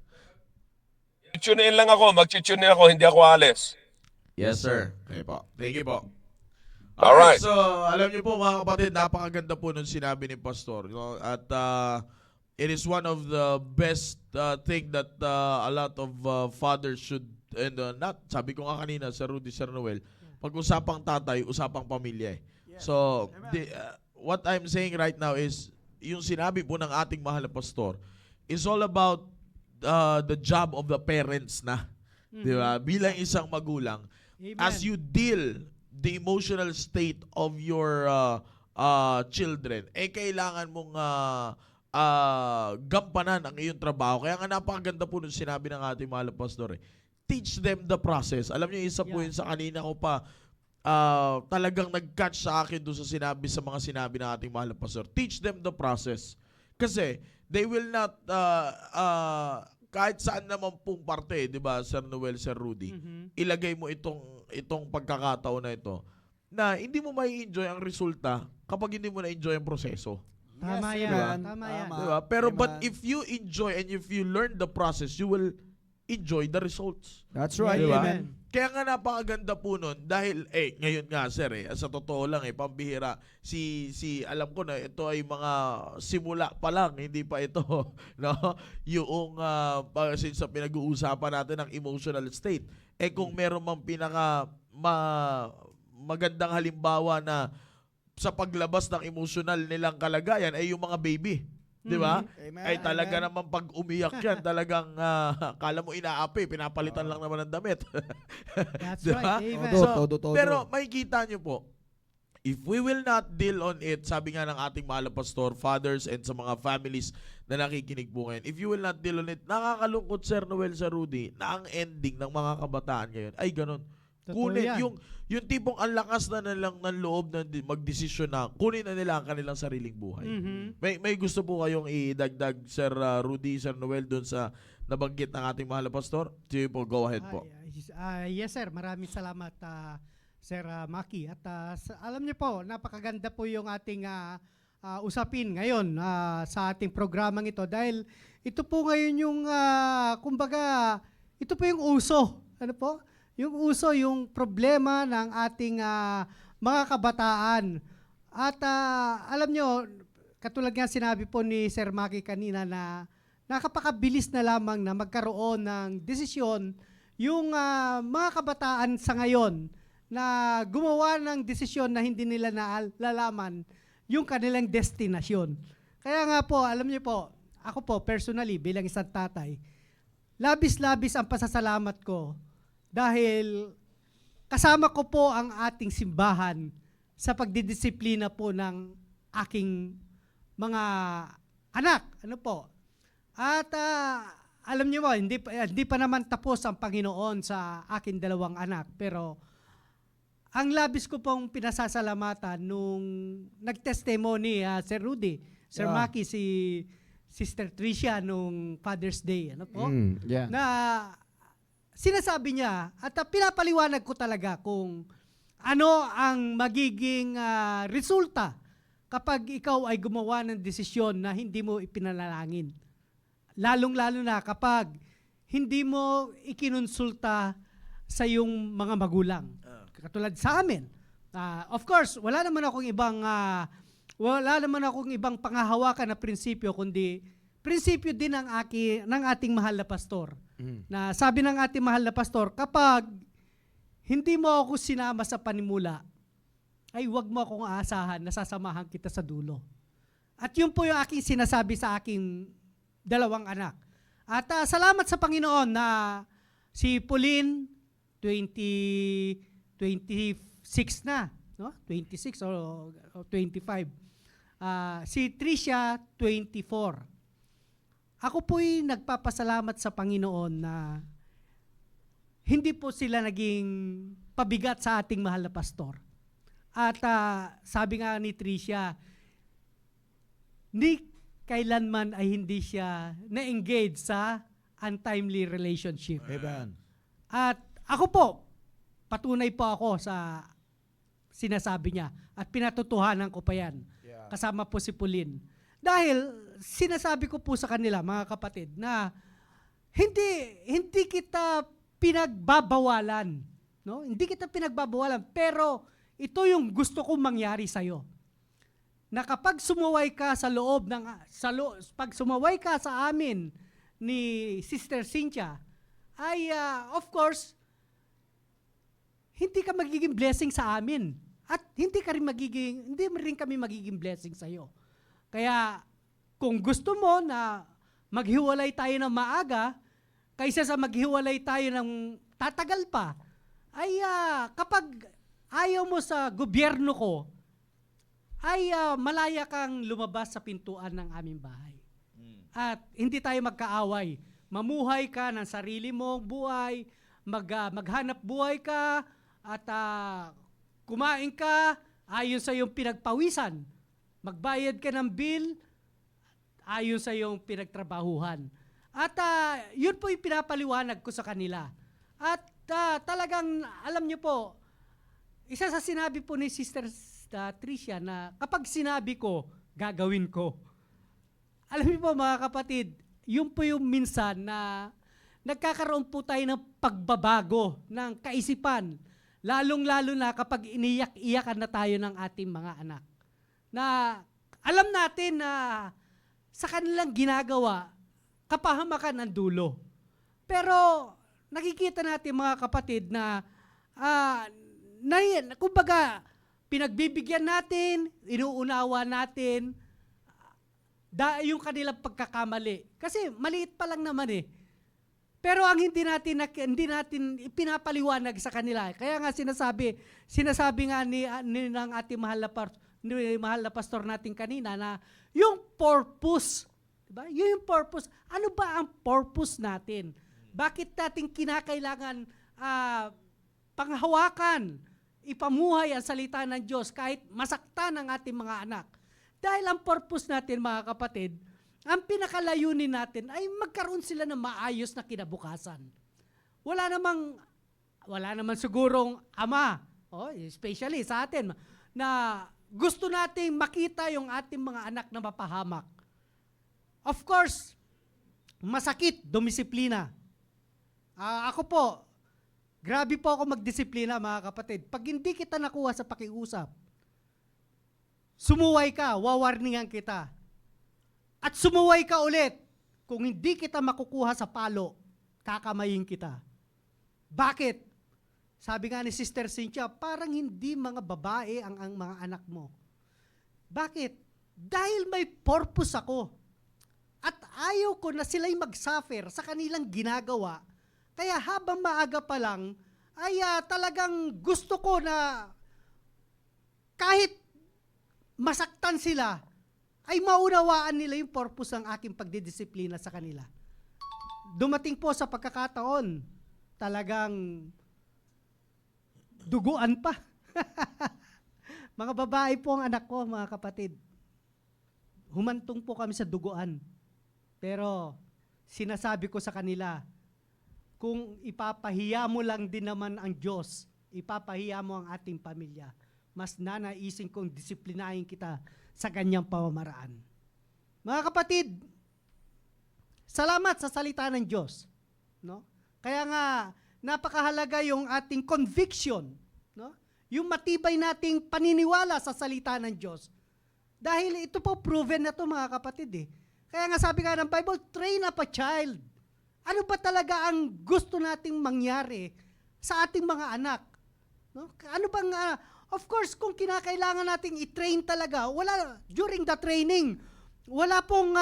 Tune in lang ako. Mag-tune in ako. Hindi ako alis. Yes, sir. Okay po. Thank you po. Alright. So, alam niyo po mga kapatid, napakaganda po nung sinabi ni Pastor. No? At it is one of the best thing that a lot of fathers should, and not, sabi ko nga kanina sa Rudy, Sir Noel, pag usapang tatay, usapang pamilya eh. So, what I'm saying right now is, yung sinabi po ng ating mahal na pastor, is all about the job of the parents na. Di ba? Bilang isang magulang, Amen. as you deal the emotional state of your children, kailangan mong gampanan ang iyong trabaho. Kaya nga napakaganda po nung sinabi ng ating mahal na pastor. Teach them the process. Alam niyo, isa po yun sa kanina ko pa, talagang nag-catch sa akin doon sa mga sinabi ng ating mahal na pastor. Teach them the process. Kasi, they will not, kahit saan naman pong parte, di ba, Sir Noel, Sir Rudy, ilagay mo itong pagkakataon na ito, na hindi mo may enjoy ang resulta kapag hindi mo na-enjoy ang proseso. Tama yan. diba? Tama yan. Diba? Pero Amen. but if you enjoy and if you learn the process, you will enjoy the results. That's right. Diba? Amen. Kaya nga napakaganda po nun dahil ngayon nga sir sa totoo lang pambihira alam ko na ito ay mga simula pa lang, hindi pa ito no yung since sa pinag-uusapan natin ng emotional state. Kung meron mang magandang halimbawa na sa paglabas ng emotional nilang kalagayan ay yung mga baby. Di ba? Amen. Ay talaga Amen. naman pag umiyak yan, talagang kala mo inaapi, pinapalitan lang naman ng damit. That's Diba? right. Amen. Todo. Pero makikita nyo po, if we will not deal on it, sabi nga ng ating mahal na pastor, fathers and sa mga families na nakikinig po ngayon, if you will not deal on it, nakakalungkot Sir Noel, Sir Rudy, na ang ending ng mga kabataan ngayon ay ganun. Totoo Kunin yan. yung tipong ang lakas na nilang ng loob na magdesisyon na kunin na nila ang kanilang sariling buhay. May gusto po kayong idagdag Sir Rudy, Sir Noel doon sa nabanggit ng ating mahal na pastor? Sige po, go ahead po. Yes sir, maraming salamat Sir Maki. At alam niyo po, napakaganda po yung ating usapin ngayon sa ating programang ito dahil ito po ngayon yung kumbaga ito po yung uso. Ano po? Yung uso, yung problema ng ating mga kabataan. At alam nyo, katulad nga sinabi po ni Sir Maki kanina na nakapakabilis na lamang na magkaroon ng desisyon yung mga kabataan sa ngayon na gumawa ng desisyon na hindi nila nalalaman yung kanilang destinasyon. Kaya nga po, alam niyo po, ako po personally bilang isang tatay, labis-labis ang pasasalamat ko dahil kasama ko po ang ating simbahan sa pagdidisiplina po ng aking mga anak. Ano po? At alam niyo po, hindi pa naman tapos ang Panginoon sa aking dalawang anak. Pero ang labis ko pong pinasasalamatan nung nag-testimony Sir Rudy, Sir Yeah. Maki, si Sister Tricia nung Father's Day. Ano po? Yeah. Na sinasabi niya at pinapaliwanag ko talaga kung ano ang magiging resulta kapag ikaw ay gumawa ng desisyon na hindi mo ipinanalangin. Lalong-lalo na kapag hindi mo ikinonsulta sa iyong mga magulang. Katulad sa amin. Of course, wala naman akong ibang panghahawakan na prinsipyo kundi prinsipyo din ng ating mahal na pastor. Na sabi ng ating mahal na pastor, kapag hindi mo ako sinama sa panimula, ay wag mo akong aasahan na sasamahan kita sa dulo. At yun po yung aking sinasabi sa aking dalawang anak. At salamat sa Panginoon na si Pauline, 26 na, no? 26 o 25. Si Tricia, 24. Ako po'y nagpapasalamat sa Panginoon na hindi po sila naging pabigat sa ating mahal na pastor. At sabi nga ni Tricia, ni kailanman ay hindi siya na-engage sa untimely relationship. Amen. At ako po, patunay po ako sa sinasabi niya at pinatutuhanan ko pa yan. Yeah. Kasama po si Pauline. Dahil sinasabi ko po sa kanila, mga kapatid, na hindi kita pinagbabawalan. No? Hindi kita pinagbabawalan, pero ito yung gusto kong mangyari sa'yo. Na kapag sumaway ka pag sumaway ka sa amin ni Sister Cynthia, ay of course, hindi ka magiging blessing sa amin. At hindi rin kami magiging blessing sa iyo. Kaya kung gusto mo na maghiwalay tayo ng maaga, kaysa sa maghiwalay tayo ng tatagal pa, ay kapag ayaw mo sa gobyerno ko, ay malaya kang lumabas sa pintuan ng aming bahay. At hindi tayo magkaaway. Mamuhay ka ng sarili mong buhay, maghanap buhay ka, at kumain ka ayon sa iyong pinagpawisan. Magbayad ka ng bill ayon sa iyong pinagtrabahuhan. At yun po yung pinapaliwanag ko sa kanila. At talagang, alam niyo po, isa sa sinabi po ni Sister Tricia na kapag sinabi ko, gagawin ko. Alam niyo po mga kapatid, yun po yung minsan na nagkakaroon po tayo ng pagbabago ng kaisipan. Lalong-lalo na kapag iniyak-iyakan na tayo ng ating mga anak. Na alam natin na sa kanilang ginagawa, kapahamakan ang dulo. Pero nakikita natin mga kapatid na kumbaga, pinagbibigyan natin, inuunawa natin yung kanilang pagkakamali. Kasi maliit pa lang naman eh. Pero ang hindi natin ipinapaliwanag sa kanila. Kaya nga sinasabi nga ng ating mahal na pastor natin kanina na yung purpose, diba? Yung purpose. Ano ba ang purpose natin? Bakit natin kinakailangan panghawakan, ipamuhay ang salita ng Diyos kahit masaktan ang ating mga anak? Dahil ang purpose natin, mga kapatid, ang pinakalayunin natin ay magkaroon sila ng maayos na kinabukasan. Wala namang sigurong ama, especially sa atin, na gusto nating makita yung ating mga anak na mapahamak. Of course, masakit, dumisiplina. Ako po, grabe po ako magdisiplina mga kapatid. Pag hindi kita nakuha sa pakiusap, sumuway ka, wawarningan kita. At sumuway ka ulit. Kung hindi kita makukuha sa palo, kakamayin kita. Bakit? Sabi nga ni Sister Cynthia, parang hindi mga babae ang mga anak mo. Bakit? Dahil may purpose ako. At ayaw ko na sila'y mag-suffer sa kanilang ginagawa. Kaya habang maaga pa lang, ay talagang gusto ko na kahit masaktan sila, ay maunawaan nila yung purpose ng aking pagdidisiplina sa kanila. Dumating po sa pagkakataon, talagang duguan pa. Mga babae po ang anak ko, mga kapatid. Humantong po kami sa duguan. Pero sinasabi ko sa kanila, kung ipapahiya mo lang din naman ang Diyos, ipapahiya mo ang ating pamilya, mas nanaisin kong disiplinahin kita sa kanyang pamamaraan. Mga kapatid, salamat sa salita ng Diyos. No? Kaya nga, napakahalaga yung ating conviction, no? Yung matibay nating paniniwala sa salita ng Diyos. Dahil ito po proven na to, mga kapatid eh. Kaya nga sabi nga ng Bible, train up a child. Ano ba talaga ang gusto nating mangyari sa ating mga anak? No? Ano bang, of course, kung kinakailangan nating i-train talaga, during the training, wala pong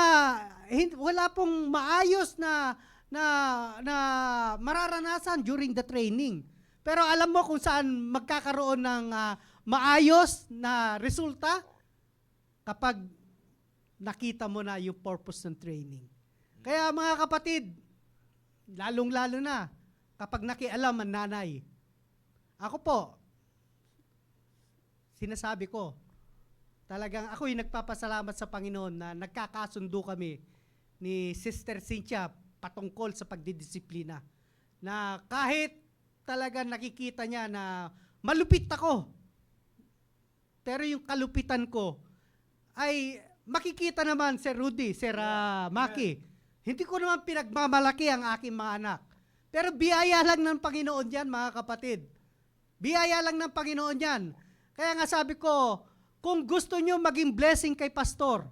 maayos na mararanasan during the training. Pero alam mo kung saan magkakaroon ng maayos na resulta? Kapag nakita mo na yung purpose ng training. Kaya mga kapatid, lalong-lalo na kapag nakialam ang nanay. Ako po, sinasabi ko, talagang ako'y nagpapasalamat sa Panginoon na nagkakasundo kami ni Sister Cynthia patungkol sa pagdidisiplina. Na kahit talagang nakikita niya na malupit ako, pero yung kalupitan ko ay makikita naman Sir Rudy, Sir Maki. Hindi ko naman pinagmamalaki ang aking mga anak. Pero biyaya lang ng Panginoon yan, mga kapatid. Biyaya lang ng Panginoon yan. Kaya nga sabi ko, kung gusto nyo maging blessing kay pastor,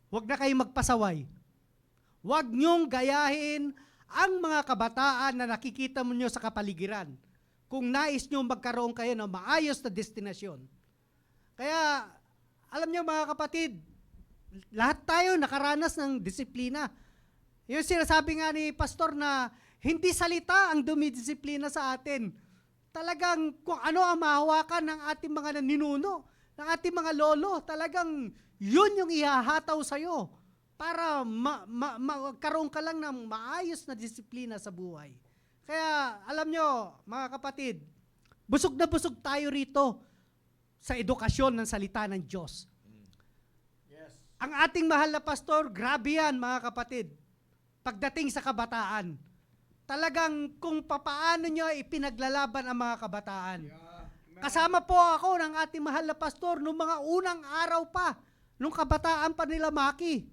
huwag na kayong magpasaway. Huwag nyong gayahin ang mga kabataan na nakikita mo nyo sa kapaligiran. Kung nais nyo magkaroon kayo ng maayos na destinasyon. Kaya, alam nyo mga kapatid, lahat tayo nakaranas ng disiplina. Yung sinasabi nga ni pastor na hindi salita ang dumidisiplina sa atin. Talagang kung ano ang mahawakan ng ating mga ninuno, ng ating mga lolo, talagang yun yung ihahataw sa'yo para magkaroon ka lang ng maayos na disiplina sa buhay. Kaya alam nyo, mga kapatid, busog na busog tayo rito sa edukasyon ng salita ng Diyos. Ang ating mahal na pastor, grabe yan mga kapatid. Pagdating sa kabataan, talagang kung papaano nyo ipinaglalaban ang mga kabataan. Kasama po ako ng ating mahal na pastor noong mga unang araw pa, nung kabataan pa nila Maki.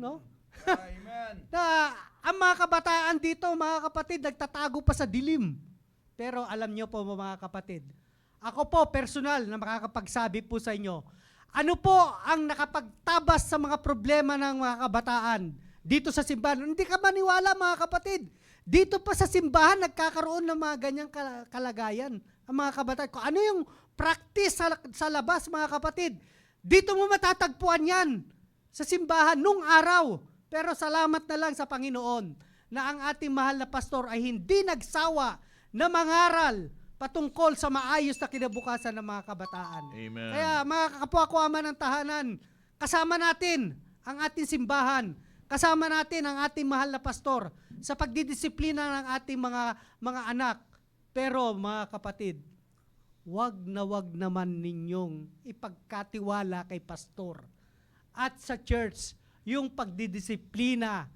No? Amen. Na ang mga kabataan dito, mga kapatid, nagtatago pa sa dilim. Pero alam nyo po mga kapatid, ako po personal na makakapagsabi po sa inyo, ano po ang nakapagtabas sa mga problema ng mga kabataan dito sa simbahan? Hindi ka maniwala mga kapatid. Dito pa sa simbahan nagkakaroon ng mga ganyang kalagayan ang mga kabataan. Kung ano yung practice sa labas mga kapatid, dito mo matatagpuan yan sa simbahan nung araw. Pero salamat na lang sa Panginoon na ang ating mahal na pastor ay hindi nagsawa na mangaral patungkol sa maayos na kinabukasan ng mga kabataan. Amen. Kaya mga kapwa-kuama ng tahanan, kasama natin ang ating simbahan, kasama natin ang ating mahal na pastor sa pagdidisiplina ng ating mga anak. Pero mga kapatid, wag naman ninyong ipagkatiwala kay pastor at sa church yung pagdidisiplina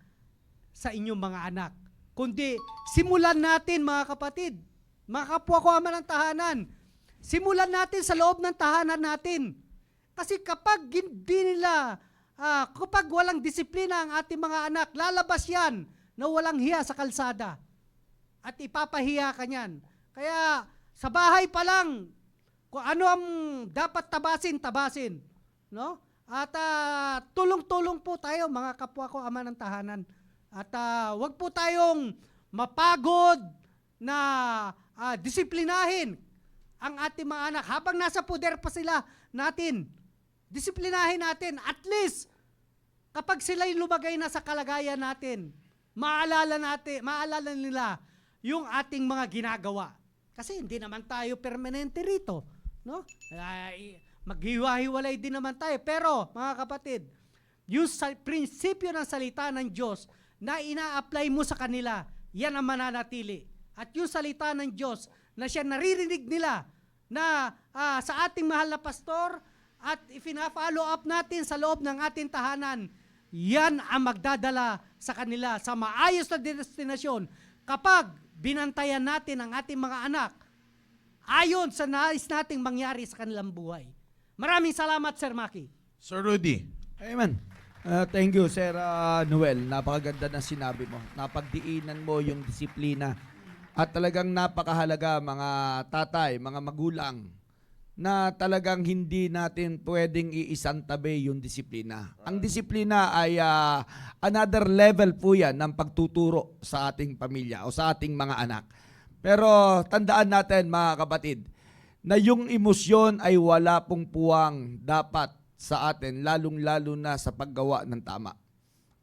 sa inyong mga anak. Kundi simulan natin mga kapatid, mga kapwa-kuama ng tahanan, simulan natin sa loob ng tahanan natin. Kasi kapag hindi nila, kapag walang disiplina ang ating mga anak, lalabas yan na walang hiya sa kalsada. At ipapahiya ka niyan. Kaya sa bahay pa lang, kung ano ang dapat tabasin, tabasin. no? At tulong-tulong po tayo mga kapwa ko ama ng tahanan. At wag po tayong mapagod na disiplinahin ang ating mga anak habang nasa puder pa sila natin. Disiplinahin natin at least kapag sila'y lumagay na sa kalagayan natin, maalala nila yung ating mga ginagawa. Kasi hindi naman tayo permanente rito, no? Maghiwa-hiwalay din naman tayo. Pero, mga kapatid, yung prinsipyo ng salita ng Diyos na ina-apply mo sa kanila, yan ang mananatili. At yung salita ng Diyos na siya naririnig nila na sa ating mahal na pastor at ifina-follow up natin sa loob ng ating tahanan, yan ang magdadala sa kanila sa maayos na destinasyon kapag binantayan natin ang ating mga anak ayon sa nais nating mangyari sa kanilang buhay. Maraming salamat, Sir Maki. Sir Rudy. Amen. Thank you, Sir Noel. Napakaganda na sinabi mo. Napagdiinan mo yung disiplina. At talagang napakahalaga, mga tatay, mga magulang, na talagang hindi natin pwedeng iisantabi yung disiplina. Ang disiplina ay another level po yan ng pagtuturo sa ating pamilya o sa ating mga anak. Pero tandaan natin, mga kapatid, na yung emosyon ay wala pong puwang dapat sa atin, lalong-lalo na sa paggawa ng tama.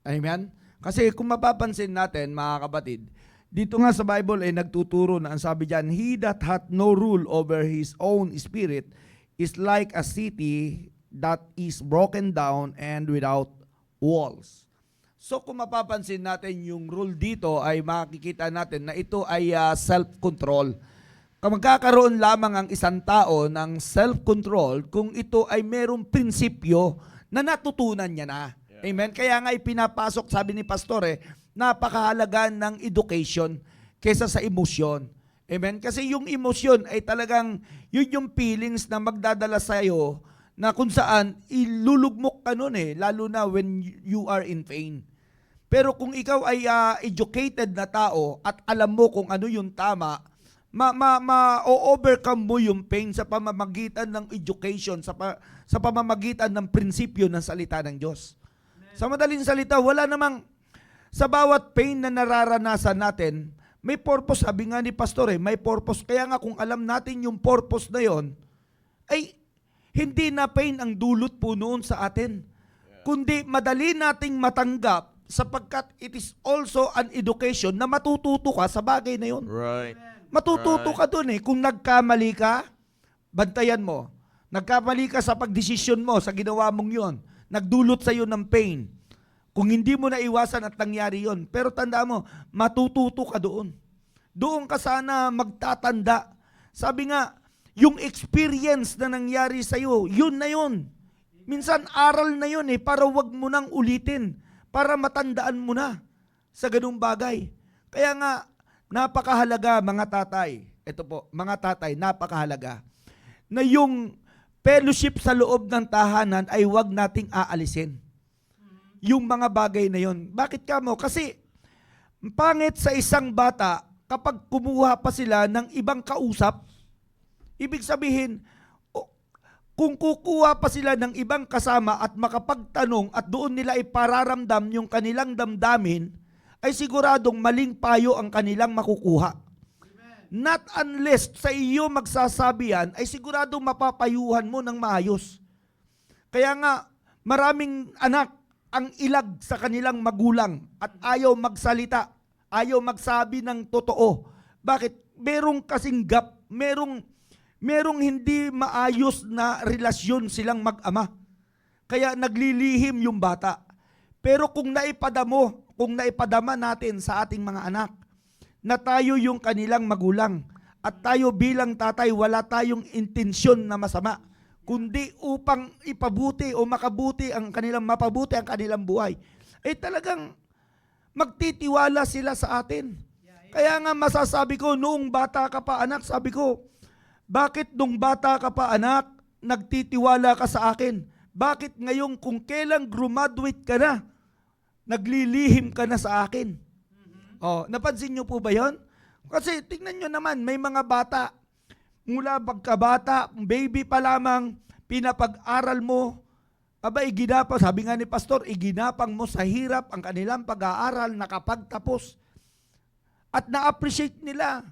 Amen? Kasi kung mapapansin natin, mga kapatid, dito nga sa Bible ay nagtuturo na ang sabi diyan, he that hath no rule over his own spirit is like a city that is broken down and without walls. So kung mapapansin natin yung rule dito ay makikita natin na ito ay self-control. Magkakaroon lamang ang isang tao ng self-control kung ito ay merong prinsipyo na natutunan niya na. Amen? Kaya nga ipinapasok, sabi ni Pastor, napakahalaga ng education kaysa sa emosyon. Amen? Kasi yung emosyon ay talagang, yun yung feelings na magdadala sa'yo na kung saan ilulugmok ka nun lalo na when you are in pain. Pero kung ikaw ay educated na tao at alam mo kung ano yung tama, ma-overcome mo yung pain sa pamamagitan ng education, sa pamamagitan ng prinsipyo ng salita ng Diyos. Amen. Sa madaling salita, wala namang, sa bawat pain na nararanasan natin, may purpose. Sabi nga ni Pastor, may purpose. Kaya nga kung alam natin yung purpose na yon, ay hindi na pain ang dulot po noon sa atin. Kundi madali nating matanggap sapagkat it is also an education na matututo ka sa bagay na yon. Right. Matututo ka dun Kung nagkamali ka, bantayan mo. Nagkamali ka sa pagdesisyon mo, sa ginawa mong yon, nagdulot sa iyo ng pain. Kung hindi mo na iwasan at nangyari yon. Pero tanda mo, matututo ka doon. Doon ka sana magtatanda. Sabi nga, yung experience na nangyari sa iyo, yun na yun. Minsan aral na yun para wag mo nang ulitin. Para matandaan mo na sa ganung bagay. Kaya nga, napakahalaga mga tatay. Ito po, mga tatay, napakahalaga. Na yung fellowship sa loob ng tahanan ay wag nating aalisin. Yung mga bagay na yon. Bakit ka mo? Kasi pangit sa isang bata kapag kumuha pa sila ng ibang kausap, ibig sabihin, kung kukuha pa sila ng ibang kasama at makapagtanong at doon nila ipararamdam yung kanilang damdamin, ay siguradong maling payo ang kanilang makukuha. Amen. Not unless sa iyo magsasabi yan, ay siguradong mapapayuhan mo ng maayos. Kaya nga, maraming anak ang ilag sa kanilang magulang at ayaw magsalita, ayaw magsabi ng totoo. Bakit? Merong kasing gap, merong hindi maayos na relasyon silang mag-ama. Kaya naglilihim yung bata. Pero kung naipadama natin sa ating mga anak, na tayo yung kanilang magulang, at tayo bilang tatay, wala tayong intensyon na masama, kundi upang ipabuti o mapabuti ang kanilang buhay, ay talagang magtitiwala sila sa atin. Kaya nga masasabi ko, noong bata ka pa anak, sabi ko, bakit nung bata ka pa anak, nagtitiwala ka sa akin? Bakit ngayon kung kailang graduate ka na, naglilihim ka na sa akin? Napansin nyo po ba yun? Kasi tingnan nyo naman, may mga bata, mula pagkabata, baby pa lamang, pinapag-aral mo, Aba, iginapang, sabi nga ni Pastor, iginapang mo sa hirap ang kanilang pag-aaral nakapagtapos. At na-appreciate nila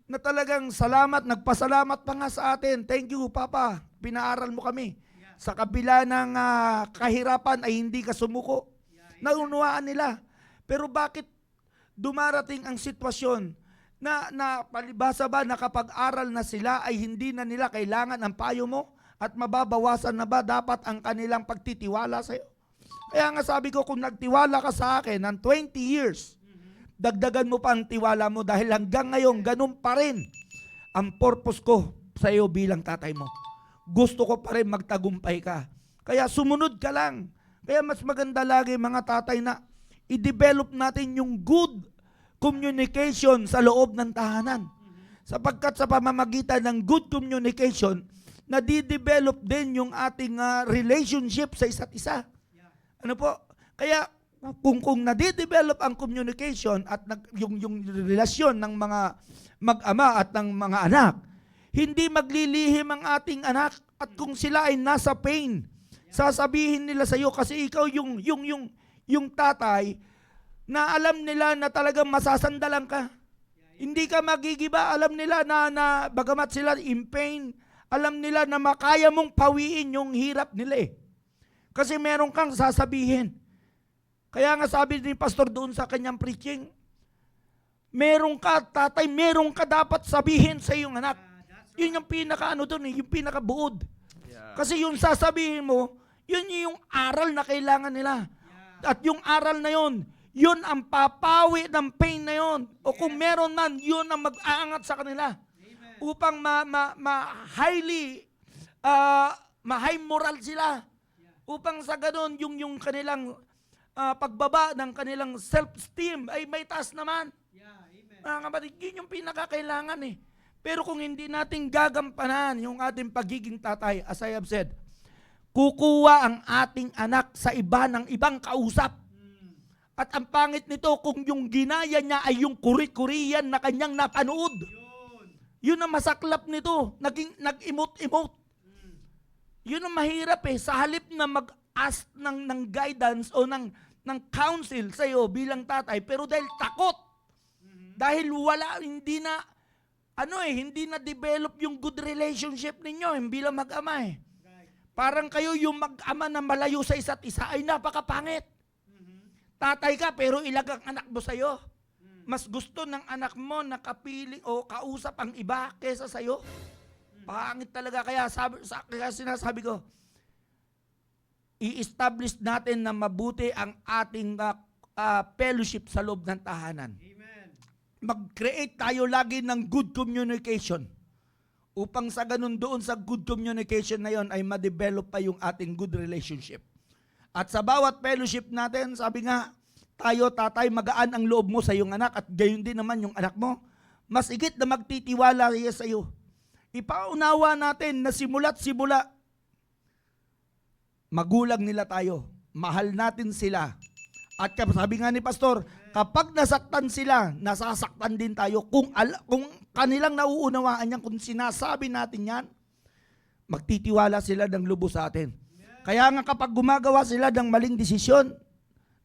na talagang salamat, nagpasalamat pa nga sa atin. Thank you, Papa, pinaaral mo kami. Sa kabila ng kahirapan ay hindi ka sumuko. Naunawaan nila. Pero bakit dumarating ang sitwasyon na palibhasa ba nakapag-aral na sila ay hindi na nila kailangan ang payo mo? At mababawasan na ba dapat ang kanilang pagtitiwala sa iyo? Kaya nga sabi ko, kung nagtiwala ka sa akin ng 20 years, dagdagan mo pa ang tiwala mo dahil hanggang ngayon, ganun pa rin ang purpose ko sa iyo bilang tatay mo. Gusto ko pa rin magtagumpay ka. Kaya sumunod ka lang. Kaya mas maganda lagi mga tatay na i-develop natin yung good communication sa loob ng tahanan. Sapagkat sa pamamagitan ng good communication, nadidevelop din yung ating relationship sa isa't isa. Ano po? Kaya kung nadidevelop ang communication at yung relasyon ng mga mag-ama at ng mga anak, hindi maglilihim ang ating anak. At kung sila ay nasa pain, sasabihin nila sa iyo kasi ikaw yung tatay na alam nila na talagang masasandalan ka. Hindi ka magigiba. Alam nila na bagamat sila in pain, alam nila na makaya mong pawiin yung hirap nila eh. Kasi meron kang sasabihin. Kaya nga sabi ni Pastor doon sa kanyang preaching, meron ka, tatay, meron ka dapat sabihin sa iyong anak. Yun yung pinaka-ano doon eh, yung pinaka-buod. Kasi yung sasabihin mo, yun yung aral na kailangan nila. At yung aral na yun, yun ang papawi ng pain na yun. O kung meron man, yun ang mag-aangat sa kanila. Upang ma-high moral sila. Upang sa ganun, yung kanilang pagbaba ng kanilang self-esteem ay may taas naman. Mga kapatid, yun yung pinakakailangan eh. Pero kung hindi natin gagampanan yung ating pagiging tatay, as I have said, kukuha ang ating anak sa iba ng ibang kausap. At ang pangit nito, kung yung ginaya niya ay yung kuri-kuriyan na kanyang napanood. Yun ang masaklap nito, nag-emote-emote. Yun ang mahirap eh, sa halip na mag-ask ng guidance o ng counsel sa iyo bilang tatay, pero dahil takot, dahil hindi na develop yung good relationship ninyo bilang mag-ama eh. Parang kayo yung mag-ama na malayo sa isa't isa ay napakapangit. Tatay ka pero ilag ang anak mo sa'yo. Mas gusto ng anak mo na kapiling o kausap ang iba kesa sa'yo. Pangit talaga. Kaya sinasabi ko, i-establish natin na mabuti ang ating fellowship sa loob ng tahanan. Mag-create tayo lagi ng good communication upang sa ganun doon sa good communication na yon ay ma-develop pa yung ating good relationship. At sa bawat fellowship natin, sabi nga, tayo tatay, magaan ang loob mo sa iyong anak at gayon din naman yung anak mo. Mas higit na magtitiwala siya sa iyo. Ipaunawa natin na simula't simula, magulang nila tayo. Mahal natin sila. At sabi nga ni Pastor, kapag nasaktan sila, nasasaktan din tayo. Kung kanilang nauunawaan yan, kung sinasabi natin yan, magtitiwala sila ng lubos sa atin. Kaya nga kapag gumagawa sila ng maling desisyon,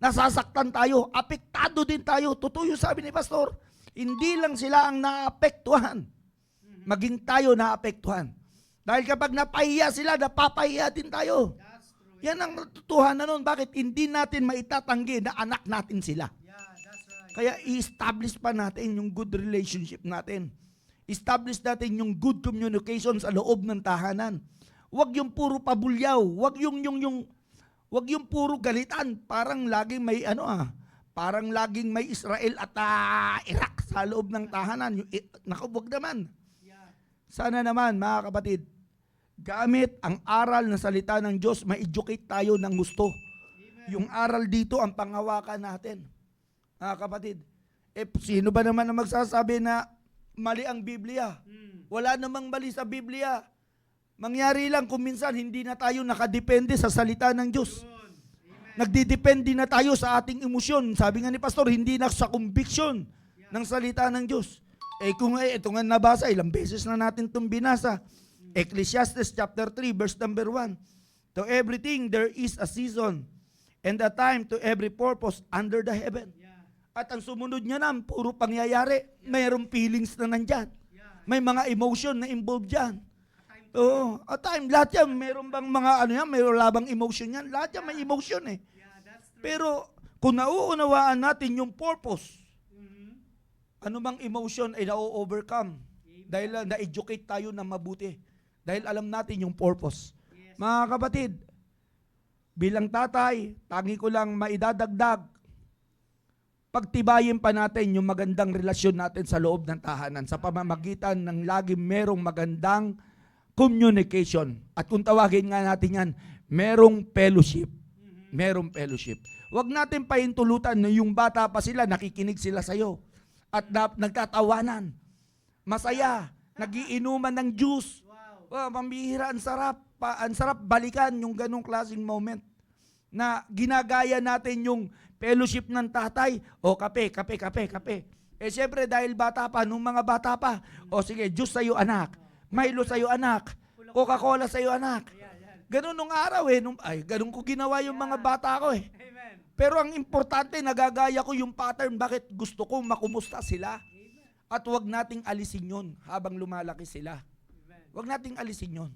nasasaktan tayo, apektado din tayo. Totoo yung sabi ni Pastor, hindi lang sila ang naapektuhan, maging tayo naapektuhan. Dahil kapag napahiya sila, napapahiya din tayo. Yan ang totohanan nun. Bakit? Hindi natin maitatanggi na anak natin sila. Kaya i-establish pa natin yung good relationship natin. Establish natin yung good communication sa loob ng tahanan. Huwag yung puro pabulyaw, huwag yung puro galitan, parang laging may parang laging may Israel at Iraq sa loob ng tahanan. Naku, huwag naman. Sana naman mga kapatid, gamit ang aral na salita ng Diyos, ma-educate tayo ng gusto. Yung aral dito ang panghawakan natin. Mga kapatid, sino ba naman ang magsasabi na mali ang Biblia? Wala namang mali sa Biblia. Mangyari lang kung minsan hindi na tayo nakadepende sa salita ng Diyos. Nagdidepende na tayo sa ating emosyon. Sabi nga ni Pastor, hindi na sa conviction ng salita ng Diyos. Kung ito nga nabasa, ilang beses na natin itong binasa. Ecclesiastes chapter 3 verse number 1. To everything there is a season and a time to every purpose under the heaven. At ang sumunod niya na, puro pangyayari. Mayroong feelings na nandyan. May mga emotion na involved dyan. Oo, a time. Lahat yan, mayroon bang mga ano yan, mayroon labang emotion yan. Lahat yan may emotion eh. Pero kung nauunawaan natin yung purpose, ano bang emotion ay na-overcome. Dahil na-educate tayo na mabuti. Dahil alam natin yung purpose. Mga kapatid, bilang tatay, tangi ko lang maidadagdag, pagtibayin pa natin yung magandang relasyon natin sa loob ng tahanan sa pamamagitan ng lagi merong magandang communication. At kung tawagin nga natin yan, merong fellowship. Merong fellowship. Huwag natin pahintulutan na yung bata pa sila, nakikinig sila sa'yo. At nagtatawanan. Masaya. Nagiinuman ng juice. Wow, pambihira, ang sarap. Ang sarap balikan yung ganong klaseng moment. Na ginagaya natin yung fellowship ng tatay. O kape. Eh syempre dahil bata pa, nung mga bata pa, o sige, juice sa'yo anak. Milo sa'yo anak. Coca-Cola sa'yo anak. Ganun nung araw ganun ko ginawa yung mga bata ko eh. Pero ang importante, nagagaya ko yung pattern. Bakit? Gusto ko makumusta sila. At huwag nating alisin yun habang lumalaki sila. Huwag nating alisin yun.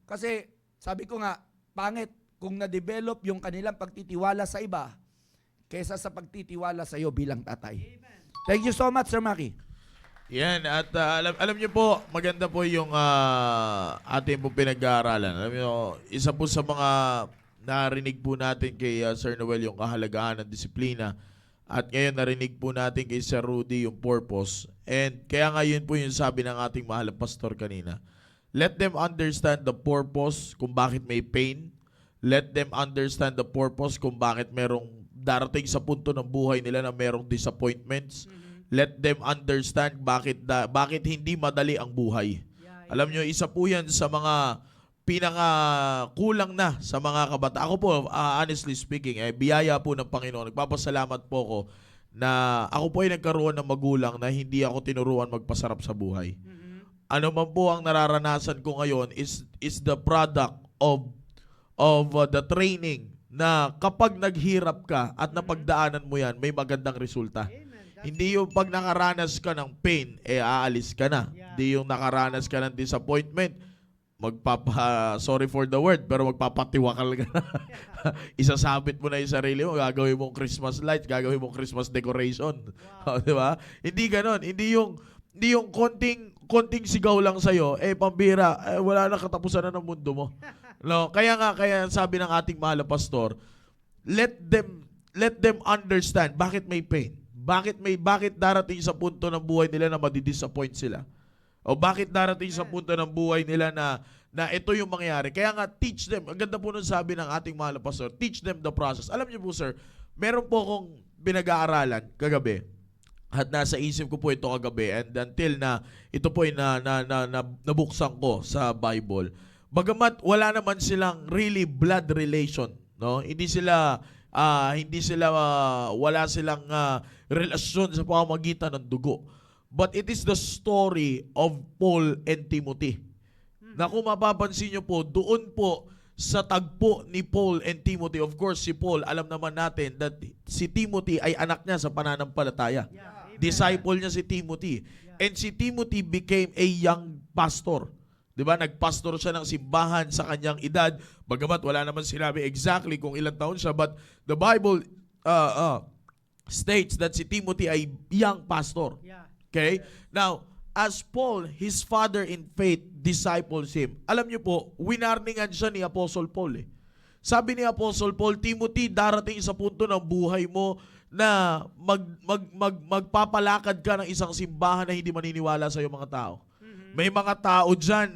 Kasi, sabi ko nga, pangit kung na-develop yung kanilang pagtitiwala sa iba kaysa sa pagtitiwala sa iyo bilang tatay. Thank you so much, Sir Maki. Yan, at alam niyo po, maganda po yung ating po pinag-aaralan. Alam niyo, isa po sa mga narinig po natin kay Sir Noel yung kahalagahan ng disiplina. At ngayon narinig po natin kay Sir Rudy yung purpose. And kaya ngayon po yung sabi ng ating mahal na pastor kanina. Let them understand the purpose kung bakit may pain. Let them understand the purpose kung bakit merong darating sa punto ng buhay nila na merong disappointments. Let them understand bakit hindi madali ang buhay. Alam nyo, isa po yan sa mga pinakakulang na sa mga kabataan. Ako po, honestly speaking, biyaya po ng Panginoon. Nagpapasalamat po ako na ako po ay nagkaroon ng magulang na hindi ako tinuruan magpasarap sa buhay. Ano man po ang nararanasan ko ngayon is the product of the training na kapag naghirap ka at napagdaanan mo yan, may magandang resulta. Hindi yung pag nakaranas ka ng pain, aalis ka na. Hindi yung nakaranas ka ng disappointment, sorry for the word, pero magpapatiwakal ka na. Isasabit mo na yung sarili mo, gagawin mong Christmas lights, gagawin mong Christmas decoration. Di ba? Hindi ganon. Hindi yung konting sigaw lang sa'yo, pambira, wala na katapusan na ng mundo mo. No, kaya sabi ng ating mahal na pastor, let them understand bakit may pain. Bakit darating sa punto ng buhay nila na madidisappoint sila? O bakit darating sa punto ng buhay nila na ito yung mangyayari? Kaya nga, teach them. Ang ganda po nung sabi ng ating mahal na pastor, teach them the process. Alam niyo po, sir, meron po akong pinag-aaralan kagabi. At nasa isip ko po ito kagabi. And until na ito po ay nabuksan ko sa Bible. Bagamat wala naman silang really blood relation, no? Wala silang relasyon sa pamamagitan ng dugo. But it is the story of Paul and Timothy. Na kung mapapansin nyo po, doon po sa tagpo ni Paul and Timothy, of course si Paul, alam naman natin that si Timothy ay anak niya sa pananampalataya. Disciple niya si Timothy. And si Timothy became a young pastor. Diba? Nagpastor siya ng simbahan sa kanyang edad. Bagamat wala naman sinabi exactly kung ilang taon siya. But the Bible states that si Timothy ay young pastor. Okay? Now, as Paul, his father in faith, disciples him. Alam niyo po, winarningan siya ni Apostle Paul. Sabi ni Apostle Paul, Timothy, darating sa punto ng buhay mo na magpapalakad ka ng isang simbahan na hindi maniniwala sa iyo mga tao. May mga tao dyan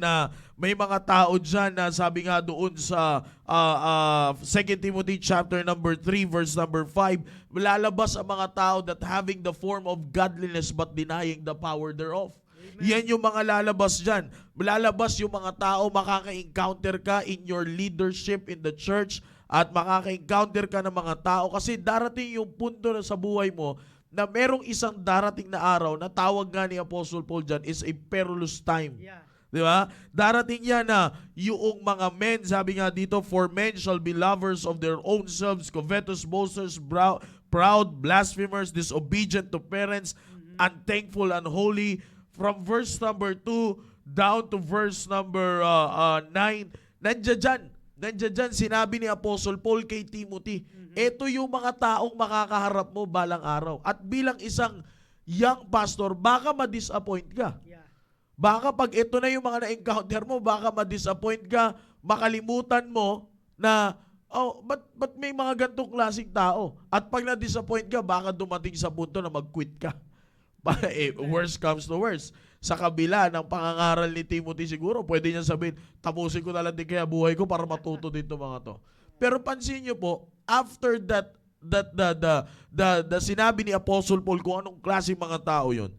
na sabi nga doon sa 2 Timothy chapter number 3 verse number 5, lalabas ang mga tao that having the form of godliness but denying the power thereof. Yan yung mga lalabas dyan. Lalabas yung mga tao, makaka-encounter ka in your leadership in the church at makaka-encounter ka ng mga tao kasi darating yung punto na sa buhay mo na merong isang darating na araw na tawag nga ni Apostle Paul dyan is a perilous time. Di ba? Darating yan na yung mga men, sabi nga dito, for men shall be lovers of their own selves, covetous, boasters, proud, blasphemers, disobedient to parents, unthankful, unholy. From verse number 2 down to verse number 9, nandiyan sinabi ni Apostle Paul kay Timothy, ito yung mga taong makakaharap mo balang araw. At bilang isang young pastor, baka ma-disappoint ka. Yeah. Baka pag ito na yung mga na-encounter mo, baka ma-disappoint ka, makalimutan mo na, ba't may mga gantong klaseng tao? At pag na-disappoint ka, baka dumating sa punto na mag-quit ka. Worst comes to worst. Sa kabila ng pangangaral ni Timothy siguro, pwede niya sabihin, tapusin ko na lang din kaya buhay ko para matuto din itong mga to. Pero pansin niyo po, after that the sinabi ni Apostle Paul kung anong klaseng mga tao yun,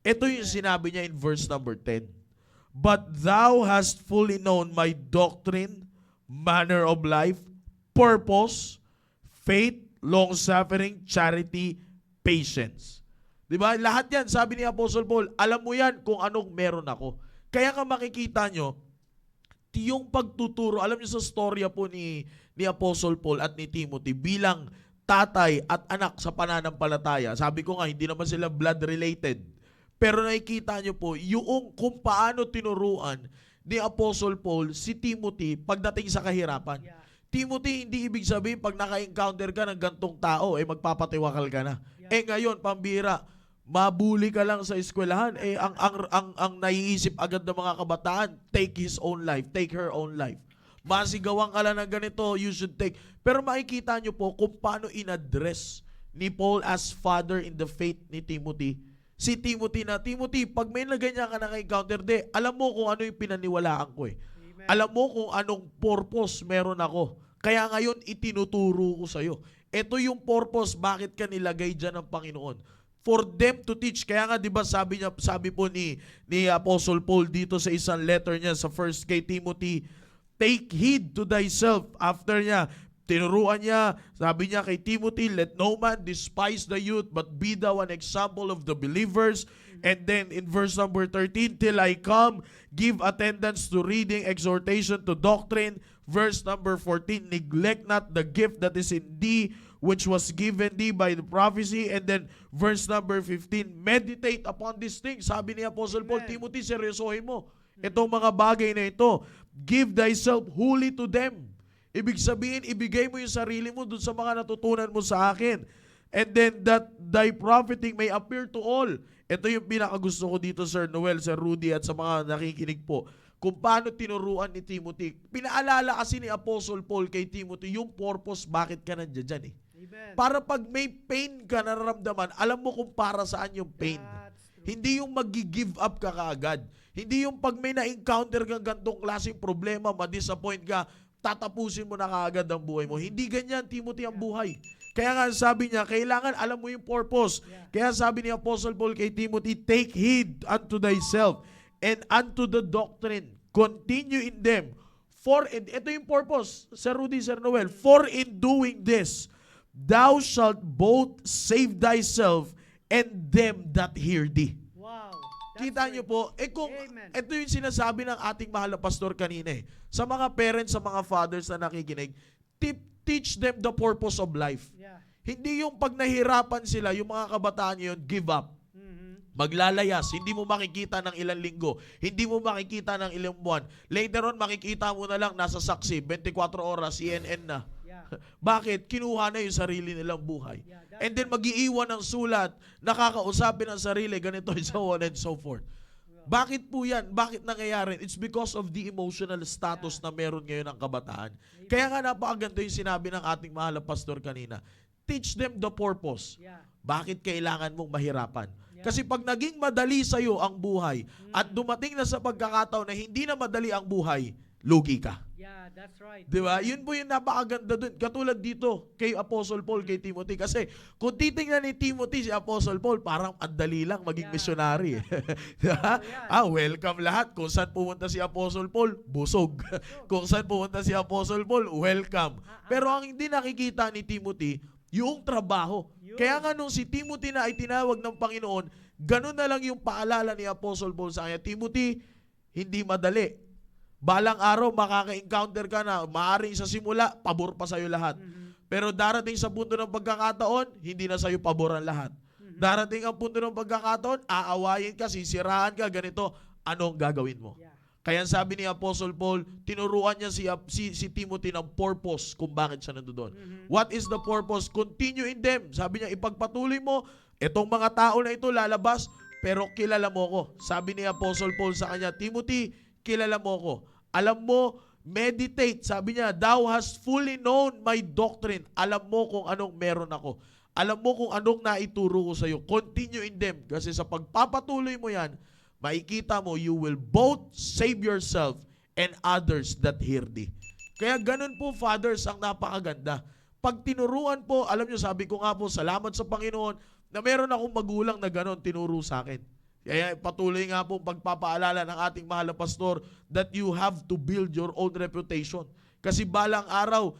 ito yung sinabi niya in verse number 10. But thou hast fully known my doctrine, manner of life, purpose, faith, long-suffering, charity, patience. Diba? Lahat yan, sabi ni Apostle Paul, alam mo yan kung anong meron ako. Kaya nga makikita nyo, yung pagtuturo, alam nyo sa storya po ni Apostle Paul at ni Timothy bilang tatay at anak sa pananampalataya. Sabi ko nga, hindi naman sila blood related. Pero nakikita nyo po, yung kung paano tinuruan ni Apostle Paul si Timothy pagdating sa kahirapan. Yeah. Timothy, hindi ibig sabihin pag naka-encounter ka ng gantong tao, magpapatiwakal ka na. Yeah. Ngayon, pambira, mabuli ka lang sa eskwelahan, ang naiisip agad ng mga kabataan, take his own life, take her own life. Masigawan ka lang ng ganito, you should take. Pero makikita nyo po kung paano in-address ni Paul as father in the faith ni Timothy. Si Timothy na, Timothy, pag may na ganyan ka naka-encounter, alam mo kung ano yung pinaniwalaan ko. Amen. Alam mo kung anong purpose meron ako. Kaya ngayon, itinuturo ko sa'yo. Ito yung purpose, bakit ka nilagay dyan ng Panginoon. For them to teach. Kaya nga, di ba, sabi po ni Apostle Paul dito sa isang letter niya sa 1 kay Timothy, take heed to thyself. After niya, tinuruan niya, sabi niya kay Timothy, let no man despise the youth, but be thou an example of the believers. And then in verse number 13, till I come, give attendance to reading, exhortation to doctrine. Verse number 14, neglect not the gift that is in thee, which was given thee by the prophecy. And then verse number 15, meditate upon these things. Sabi ni Apostle Paul, Timothy, seryosohin mo itong mga bagay na ito. Give thyself wholly to them. Ibig sabihin, ibigay mo yung sarili mo dun sa mga natutunan mo sa akin. And then that thy profiting may appear to all. Ito yung pinakagusto ko dito, Sir Noel, Sir Rudy, at sa mga nakikinig po. Kung paano tinuruan ni Timothy. Pinaalala kasi ni Apostle Paul kay Timothy yung purpose bakit ka nandiyan dyan eh. Amen. Para pag may pain ka nararamdaman, alam mo kung para saan yung pain. Hindi yung mag-give up ka kaagad. Hindi yung pag may na-encounter kang gantong klaseng problema, ma-disappoint ka, tatapusin mo na kaagad ang buhay mo. Hindi ganyan, Timothy, ang buhay. Kaya nga sabi niya, kailangan alam mo yung purpose. Kaya sabi ni Apostle Paul kay Timothy, take heed unto thyself and unto the doctrine. Continue in them. Ito yung purpose, Sir Rudy, Sir Noel, for in doing this, thou shalt both save thyself and them that hear thee. Wow. Kita niyo po, kung Amen. ito yung sinasabi ng ating mahal na pastor kanina sa mga parents, sa mga fathers na nakikinig, teach them the purpose of life. Yeah. Hindi yung pag nahirapan sila, yung mga kabataan yun, give up. Maglalayas, hindi mo makikita ng ilang linggo, hindi mo makikita ng ilang buwan. Later on, makikita mo na lang nasa saksi, 24 oras, CNN na. Yeah. Bakit? Kinuha na yung sarili nilang buhay. Yeah, that's And then mag-iiwan ng sulat, nakakausapin ang sarili, ganito and so on and so forth. Bakit po yan? Bakit nangyayari? It's because of the emotional status na meron ngayon ang kabataan. Kaya nga napakaganda yung sinabi ng ating mahal na pastor kanina. Teach them the purpose. Yeah. Bakit kailangan mong mahirapan? Yeah. Kasi pag naging madali sa'yo ang buhay at dumating na sa pagkakataon na hindi na madali ang buhay, lugi ka. Yeah, that's right. Di ba? Yun po yung napakaganda dun. Katulad dito kay Apostle Paul, kay Timothy. Kasi kung titingnan ni Timothy si Apostle Paul, parang andali lang maging missionary. Di ba? Welcome lahat. Kung saan pumunta si Apostle Paul, busog. Kung saan pumunta si Apostle Paul, welcome. Pero ang hindi nakikita ni Timothy, yung trabaho. Kaya nga nung si Timothy na ay tinawag ng Panginoon, ganun na lang yung paalala ni Apostle Paul sa kanya. Timothy, hindi madali. Balang araw, makaka-encounter ka na, maaaring sa simula, pabor pa sa'yo lahat. Pero darating sa punto ng pagkakataon, hindi na sa'yo pabor ang lahat. Darating ang punto ng pagkakataon, aawayin ka, sisirahan ka, ganito, anong gagawin mo? Kaya sabi ni Apostle Paul, tinuruan niya si Timothy ng purpose kung bakit siya nandoon. What is the purpose? Continue in them. Sabi niya, ipagpatuloy mo, itong mga tao na ito lalabas, pero kilala mo ko. Sabi ni Apostle Paul sa kanya, Timothy, kilala mo ko. Alam mo, meditate. Sabi niya, thou hast fully known my doctrine. Alam mo kung anong meron ako. Alam mo kung anong naituro ko sa iyo. Continue in them. Kasi sa pagpapatuloy mo yan, makikita mo, you will both save yourself and others that hear thee. Kaya ganun po, fathers, ang napakaganda. Pag tinuruan po, alam nyo, sabi ko nga po, salamat sa Panginoon na meron akong magulang na ganun tinuro sa akin. Kaya patuloy nga po pagpapaalala ng ating mahal na pastor that you have to build your own reputation. Kasi balang araw,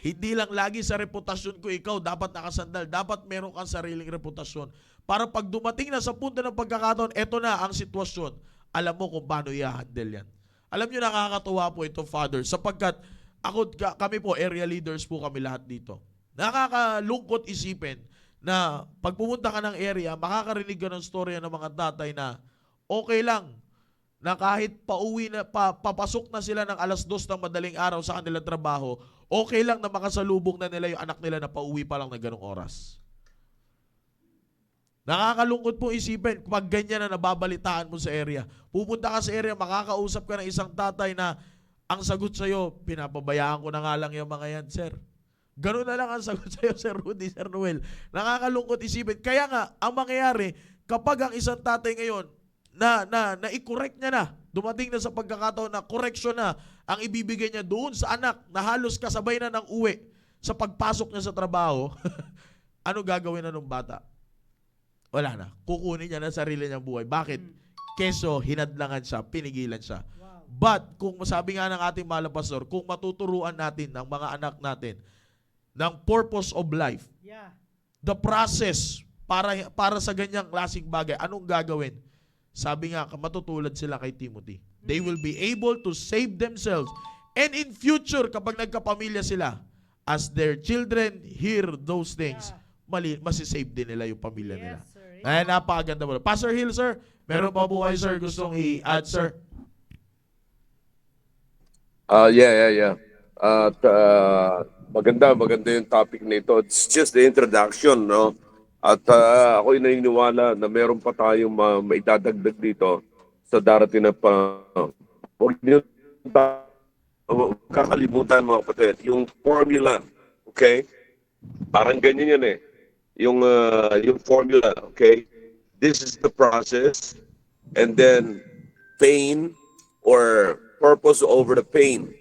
hindi lang lagi sa reputasyon ko ikaw dapat nakasandal. Dapat meron kang sariling reputasyon. Para pag dumating na sa punto ng pagkakataon, eto na ang sitwasyon. Alam mo kung paano i-handle yan. Alam nyo, nakakatuwa po ito, Father, sapagkat kami po, area leaders po kami lahat dito. Nakakalungkot isipin na pag pumunta ka ng area, makakarinig ka ng storya ng mga tatay na okay lang na kahit papasok na sila ng 2:00 ng madaling araw sa kanilang trabaho, okay lang na makasalubong na nila yung anak nila na pauwi pa lang ng ganong oras. Nakakalungkot po isipin pag ganyan na nababalitaan mo sa area. Pupunta ka sa area, makakausap ka ng isang tatay na ang sagot sa'yo, pinapabayaan ko na nga lang yung mga yan, sir. Ganun na lang ang sagot sa'yo, Sir Rudy, Sir Noel. Nakakalungkot isipin. Kaya nga, ang mangyayari, kapag ang isang tatay ngayon, na i-correct niya na, dumating na sa pagkakataon na correction na ang ibibigay niya doon sa anak na halos kasabay na ng uwi sa pagpasok niya sa trabaho, ano gagawin na ng bata? Wala na. Kukunin niya na sarili niyang buhay. Bakit? Keso, hinadlangan siya, pinigilan siya. But, kung sabi nga ng ating mahal na pastor, kung matuturuan natin ng mga anak natin ng purpose of life, the process para sa ganyang klaseng bagay, anong gagawin? Sabi nga, matutulad sila kay Timothy. They will be able to save themselves. And in future, kapag nagkapamilya sila, as their children hear those things, masisave din nila yung pamilya nila. Ay, napakaganda mo. Pastor Hill, sir, meron pa po kayo, sir, gustong i-add, sir? Yeah. At maganda yung topic na ito. It's just the introduction, no? At ako'y naniniwala na meron pa tayong maidadagdag dito sa darating na pa. Huwag niyo kakalimutan, mga kapatid, yung formula, okay? Parang ganyan yan eh. Yung formula, okay? This is the process, and then pain or purpose over the pain.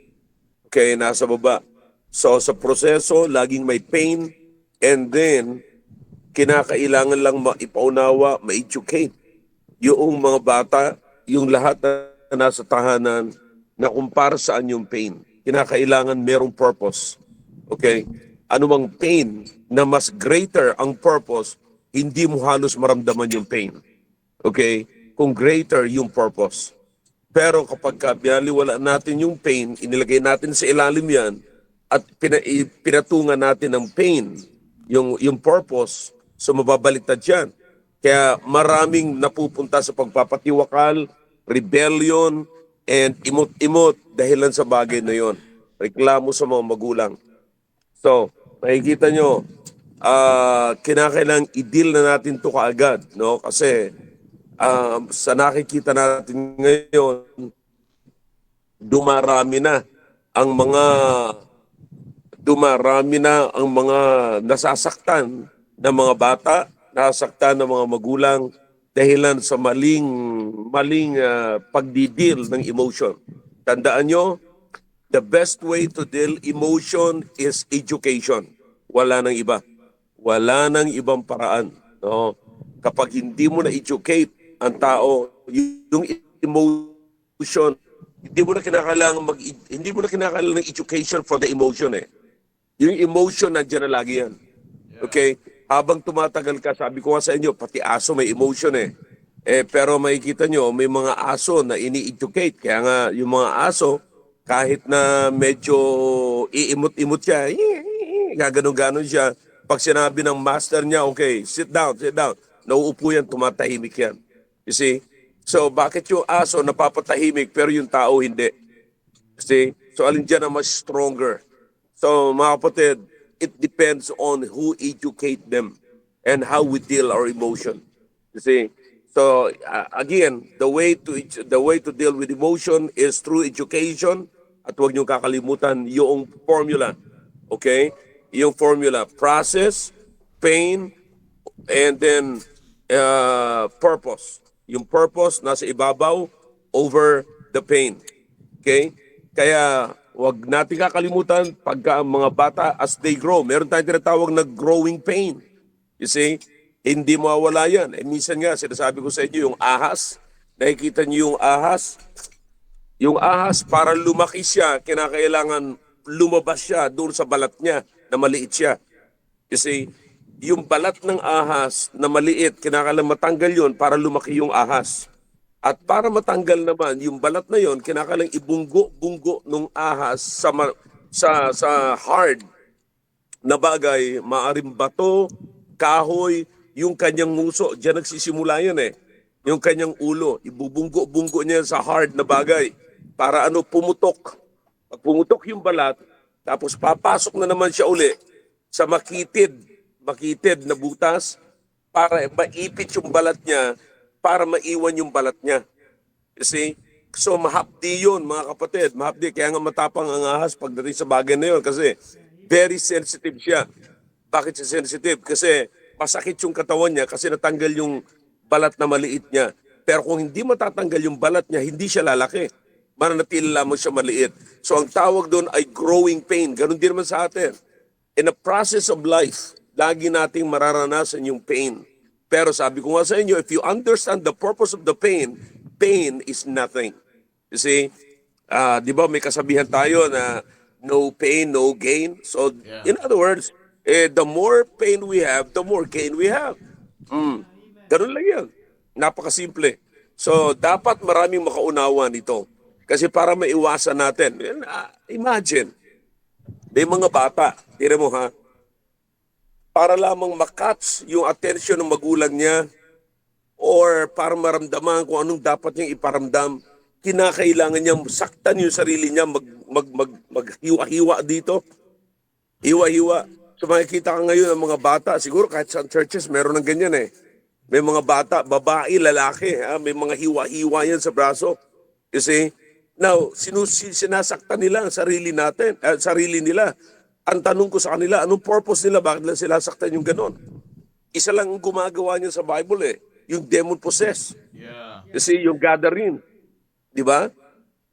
Okay, nasa baba. So sa proseso, laging may pain, and then kinakailangan lang maipaunawa, ma-educate yung mga bata, yung lahat na nasa tahanan na kung para saan yung pain. Kinakailangan merong purpose. Okay? Ano bang pain na mas greater ang purpose, hindi mo halos maramdaman yung pain. Okay? Kung greater yung purpose. Pero kapag pinaliwala natin yung pain, inilagay natin sa ilalim yan, at pinatungan natin ng pain, yung purpose, so mababaliktad yan. Kaya maraming napupunta sa pagpapatiwakal, rebellion, and imot-imot dahilan sa bagay na yon. Reklamo sa mga magulang. So, makikita nyo, kinakailangang i-deal na natin to kaagad, no? Kasi sa nakikita natin ngayon, dumarami na ang mga nasasaktan ng mga bata, nasasaktan ng mga magulang dahilan sa maling pagdidil ng emotion. Tandaan nyo, the best way to deal emotion is education. Wala nang iba. Wala nang ibang paraan. No? Kapag hindi mo na-educate ang tao, yung emotion, hindi mo na kinakailangan ng education for the emotion eh. Yung emotion nandiyan na lagi yan. Okay? Habang tumatagal ka, sabi ko nga sa inyo, pati aso may emotion eh. Pero makikita nyo, may mga aso na ini-educate. Kaya nga, yung mga aso, kahit na medyo iimot-imot siya, gaganon-ganon siya. Pag sinabi ng master niya, okay, sit down, nauupo yan, tumatahimik yan. You see? So, bakit yung aso napapatahimik pero yung tao hindi? You see? So, alin dyan ang mas stronger? So, mga kapatid, it depends on who educate them and how we deal our emotion. You see? So again, the way to deal with emotion is through education, at huwag niyo kakalimutan yung formula. Okay? Yung formula, process, pain, and then purpose. Yung purpose nasa ibabaw over the pain. Okay? Kaya wag natin kakalimutan pagka ang mga bata as they grow, meron tayong tinatawag na growing pain. You see? Hindi mawawala yan. Minsan nga, sinasabi ko sa inyo, yung ahas, nakikita niyo yung ahas, para lumaki siya, kinakailangan lumabas siya doon sa balat niya na maliit siya. You see, yung balat ng ahas na maliit, kinakailangan matanggal yon para lumaki yung ahas. At para matanggal naman, yung balat na yon, kinakailangan ibunggo-bunggo ng ahas sa hard na bagay, maaring bato, kahoy, yung kanyang nguso, diyan nagsisimula yan yung kanyang ulo, ibubunggo-bunggo niya sa hard na bagay para pumutok. Pag pumutok yung balat, tapos papasok na naman siya uli sa makitid na butas para maipit yung balat niya, para maiwan yung balat niya. You see? So mahapdi yun, mga kapatid, mahapdi. Kaya nga matapang ang ahas pagdating sa bagay na yun kasi very sensitive siya. Bakit siya sensitive? Kasi masakit yung katawan niya kasi natanggal yung balat na maliit niya. Pero kung hindi matatanggal yung balat niya, hindi siya lalaki. Mananatili lamang siya maliit. So ang tawag doon ay growing pain. Ganon din naman sa atin. In the process of life, lagi nating mararanasan yung pain. Pero sabi ko nga sa inyo, if you understand the purpose of the pain, pain is nothing. You see? Di ba may kasabihan tayo na no pain, no gain? So in other words, the more pain we have, the more gain we have. Ganun lang yan. Napakasimple. So, dapat maraming makaunawa nito. Kasi para maiwasan natin, imagine, may mga bata, tira mo ha, para lamang makatch yung attention ng magulang niya or para maramdaman kung anong dapat niyang iparamdam, kinakailangan niyang saktan yung sarili niya, maghiwa-hiwa dito. Hiwa-hiwa. So makikita ka ngayon ng mga bata, siguro kahit sa churches meron ng ganyan May mga bata, babae, lalaki, may mga hiwa-hiwa yan sa braso. You see? Now, sinasaktan nila ang sarili nila. Ang tanong ko sa kanila, anong purpose nila? Bakit nila sinasaktan yung ganon? Isa lang ang gumagawa niya sa Bible yung demon possess. Yeah. You see, yung gathering. Di ba?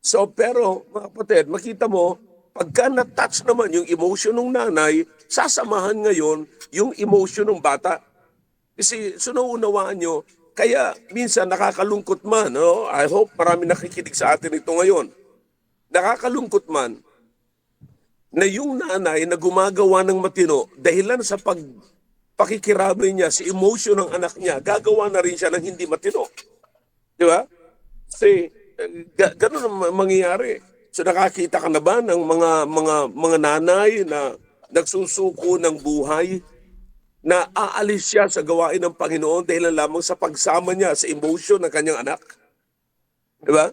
So, pero, mga kapatid, makita mo, pagka na-touch naman yung emotion ng nanay, sasamahan ngayon yung emotion ng bata. Kasi sunaunawaan nyo, kaya minsan nakakalungkot man, I hope marami nakikinig sa atin ito ngayon. Nakakalungkot man na yung nanay na gumagawa ng matino, dahilan sa pakikirabay niya sa emotion ng anak niya, gagawa na rin siya ng hindi matino. Di ba? Kasi ganun ang mangyayari. So nakakita ka na ba ng mga nanay na nagsusuko ng buhay na aalis siya sa gawain ng Panginoon dahil lamang sa pagsama niya sa emotion ng kanyang anak? Di ba?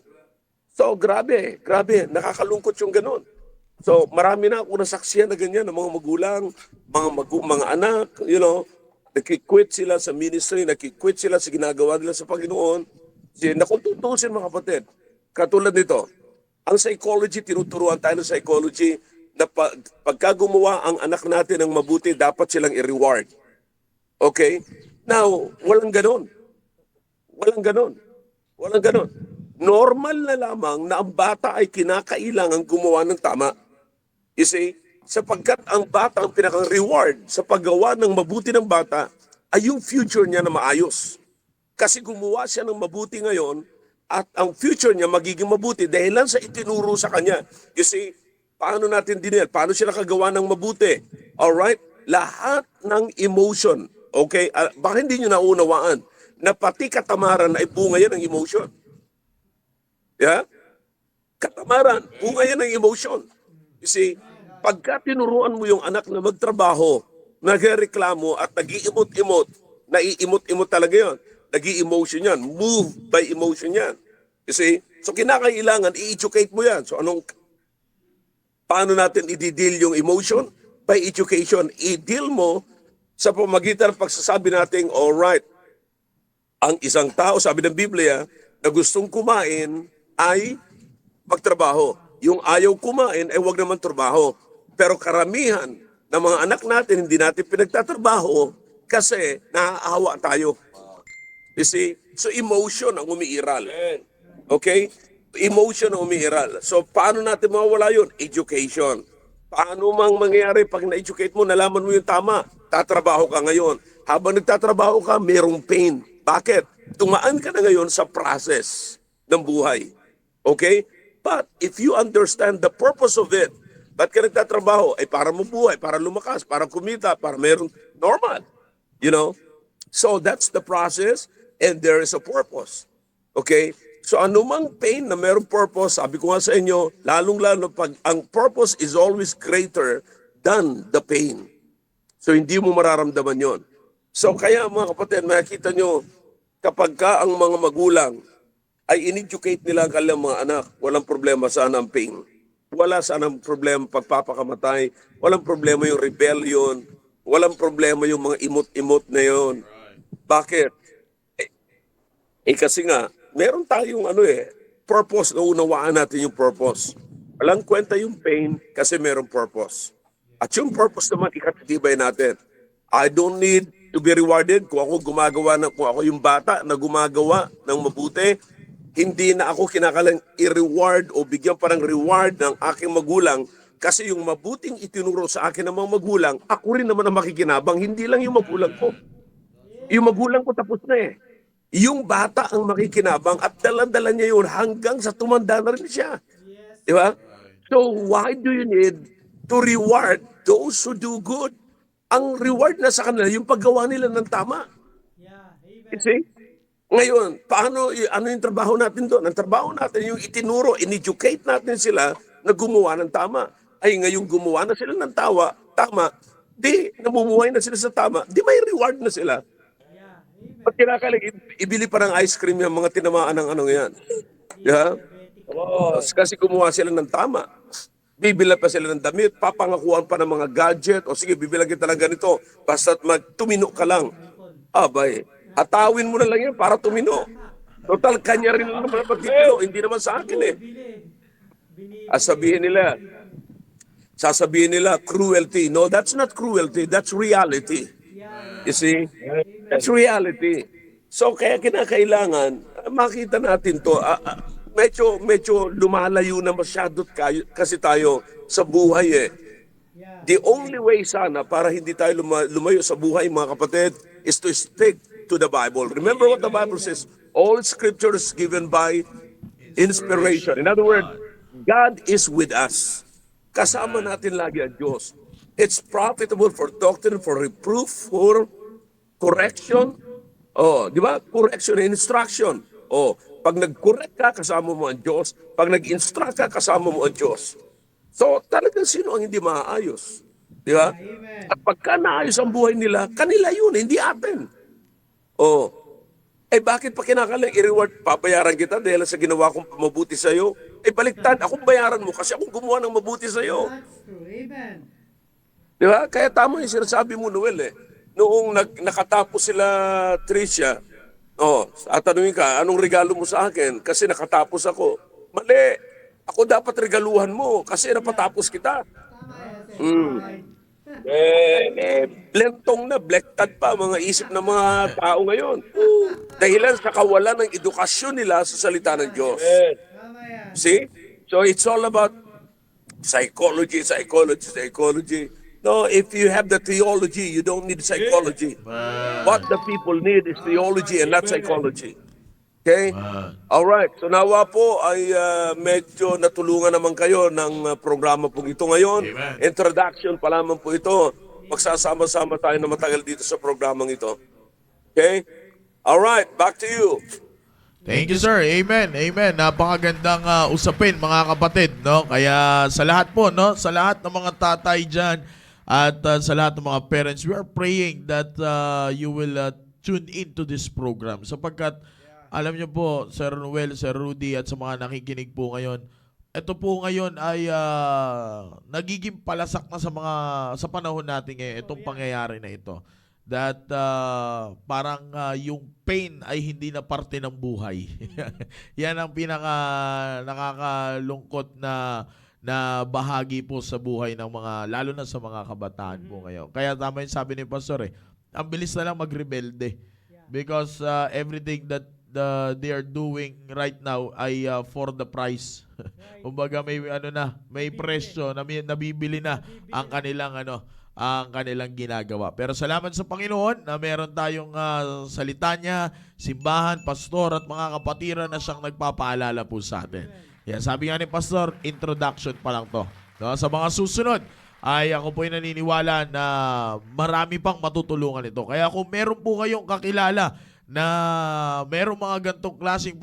So grabe, nakakalungkot yung ganun. So marami na akong nasaksiyan na ganyan ng mga magulang, mga anak, nakikwit sila sa ministry, nakikwit sila sa ginagawa nila sa Panginoon. Kung tutusin mga kapatid, katulad nito, ang psychology, tinuturuan tayo ng psychology na pagka gumawa ang anak natin ng mabuti, dapat silang i-reward. Okay? Now, walang ganon. Normal na lamang na ang bata ay kinakailangan gumawa ng tama. You see? Sapagkat ang bata, ang pinaka-reward sa paggawa ng mabuti ng bata ay yung future niya na maayos. Kasi gumawa siya ng mabuti ngayon, at ang future niya magiging mabuti dahil lang sa itinuro sa kanya. You see, paano natin dinil? Paano siya nakagawa ng mabuti? Alright? Lahat ng emotion, okay? Baka hindi nyo naunawaan. na pati katamaran ay bunga yan ng emotion. Yeah? Katamaran, bunga yan ng emotion. You see, pagka tinuruan mo yung anak na magtrabaho, nagreklamo at nag-iimot-imot, naiimot-imot talaga yun. Nag-i-emotion yan. Move by emotion yan. You see? So kinakailangan, i-educate mo yan. So paano natin i-deal yung emotion? By education. I-deal mo sa pamagitan ng pagsasabi natin, alright, ang isang tao, sabi ng Biblia, na gustong kumain ay magtrabaho. Yung ayaw kumain ay huwag naman trabaho. Pero karamihan ng mga anak natin, hindi natin pinagtatrabaho kasi naaawa tayo. You see? So emotion ang umiiral. Okay? Emotion ang umiiral. So paano natin mawala yun? Education. Paano mang mangyayari pag na-educate mo, nalaman mo yung tama, tatrabaho ka ngayon. Habang nagtatrabaho ka, mayroong pain. Bakit? Tumaan ka na ngayon sa process ng buhay. Okay? But if you understand the purpose of it, ba't ka nagtatrabaho? Ay para mabuhay, para lumakas, para kumita, para mayroong normal. You know? So that's the process and there is a purpose. Okay? So anumang pain na mayroong purpose, sabi ko nga sa inyo, lalong-lalo pag ang purpose is always greater than the pain. So hindi mo mararamdaman yon. So kaya mga kapatid, makikita nyo, kapag ka ang mga magulang ay in-educate nila ang kanilang mga anak, walang problema sana ang pain. Wala sana ang problema pagpapakamatay, walang problema yung rebellion, walang problema yung mga imot-imot na yon. Bakit? Kasi nga, meron tayong purpose na unawaan natin yung purpose. Walang kwenta yung pain kasi merong purpose. At yung purpose naman, ikatitibay natin. I don't need to be rewarded kung ako yung bata na gumagawa ng mabuti, hindi na ako kinakalang i-reward o bigyan parang reward ng aking magulang kasi yung mabuting itinuro sa akin ng mga magulang, ako rin naman ang makikinabang, hindi lang yung magulang ko. Yung magulang ko tapos na eh. Yung bata ang makikinabang at dala-dala niya yun hanggang sa tumanda na rin siya. Di ba? So why do you need to reward those who do good? Ang reward na sa kanila, yung paggawa nila ng tama. You see? Ngayon, ano yung trabaho natin doon? Ang trabaho natin yung itinuro, in-educate natin sila na gumawa ng tama. Ay ngayong gumawa na sila ng tama, di namumuhay na sila sa tama, di may reward na sila. Pag kinakalig, ibili pa ng ice cream yung mga tinamaan ng yan. Yeah? Kasi gumawa sila ng tama. Bibila pa sila ng damit, papangakuan pa ng mga gadget, o sige, bibilang kita lang ganito, basta't tumino ka lang. Abay, atawin mo na lang yan para tumino. Total, kanya rin naman pagtitino, hindi naman sa akin eh. Sasabihin nila, cruelty. No, that's not cruelty, that's reality. You see? That's reality. So, kaya kinakailangan, makita natin to, medyo lumalayo na masyado kasi tayo sa buhay eh. The only way sana para hindi tayo lumayo sa buhay, mga kapatid, is to stick to the Bible. Remember what the Bible says, all scripture is given by inspiration. In other words, God is with us. Kasama natin lagi ang Diyos. It's profitable for doctrine, for reproof, for correction. Di ba? Correction and instruction. Pag nag-correct ka, kasama mo ang Diyos. Pag nag-instruct ka, kasama mo ang Diyos. So, talagang sino ang hindi maayos? Di ba? At pagka naayos ang buhay nila, kanila yun, hindi atin. Bakit pa kinakalang i-reward? Pabayaran kita dahil sa ginawa kong mabuti sa'yo. Baliktad, akong bayaran mo kasi akong gumawa ng mabuti sa'yo. That's true. Amen. Di ba? Kaya tama yung sinasabi mo, Noel eh. Noong nakatapos sila, Tricia, tatanungin ka, anong regalo mo sa akin? Kasi nakatapos ako. Mali. Ako dapat regaluhan mo kasi napatapos kita. Blentong na, blektad pa mga isip ng mga tao ngayon. Dahilan sa kawalan ng edukasyon nila sa salita ng Diyos. See? So it's all about psychology. No, if you have the theology, you don't need psychology. What the people need is theology and not psychology. Okay? Alright. So nawa po ay medyo natulungan naman kayo ng programa po ito ngayon. Amen. Introduction pa lamang po ito. Magsasama-sama tayo na matagal dito sa programang ito. Okay? All right, back to you. Thank you, sir. Amen. Amen. Napakagandang usapin, mga kapatid, no? Kaya sa lahat po, no? Sa lahat ng mga tatay diyan at sa lahat ng mga parents, we are praying that you will tune into this program sapagkat alam niyo po, Sir Noel, Sir Rudy at sa mga nakikinig po ngayon, ito po ngayon ay nagiging palasak na sa panahon natin ngayon itong pangyayari na ito. That parang yung pain ay hindi na parte ng buhay. Yan ang pinaka nakakalungkot na bahagi po sa buhay ng mga, lalo na sa mga kabataan po ngayon. Kaya tama yung sabi ni Pastor ang bilis na lang magrebelde. Because everything that they are doing right now ay for the price. Kumbaga may presyo na nabibili na ang kanilang ginagawa. Pero salamat sa Panginoon na meron tayong salita niya, simbahan, pastor at mga kapatiran na siyang nagpapaalala po sa atin. Yan, sabi nga ni Pastor, introduction pa lang to. No, sa mga susunod ay ako po ay naniniwala na marami pang matutulungan ito. Kaya kung meron po kayong kakilala na merong mga gantong klaseng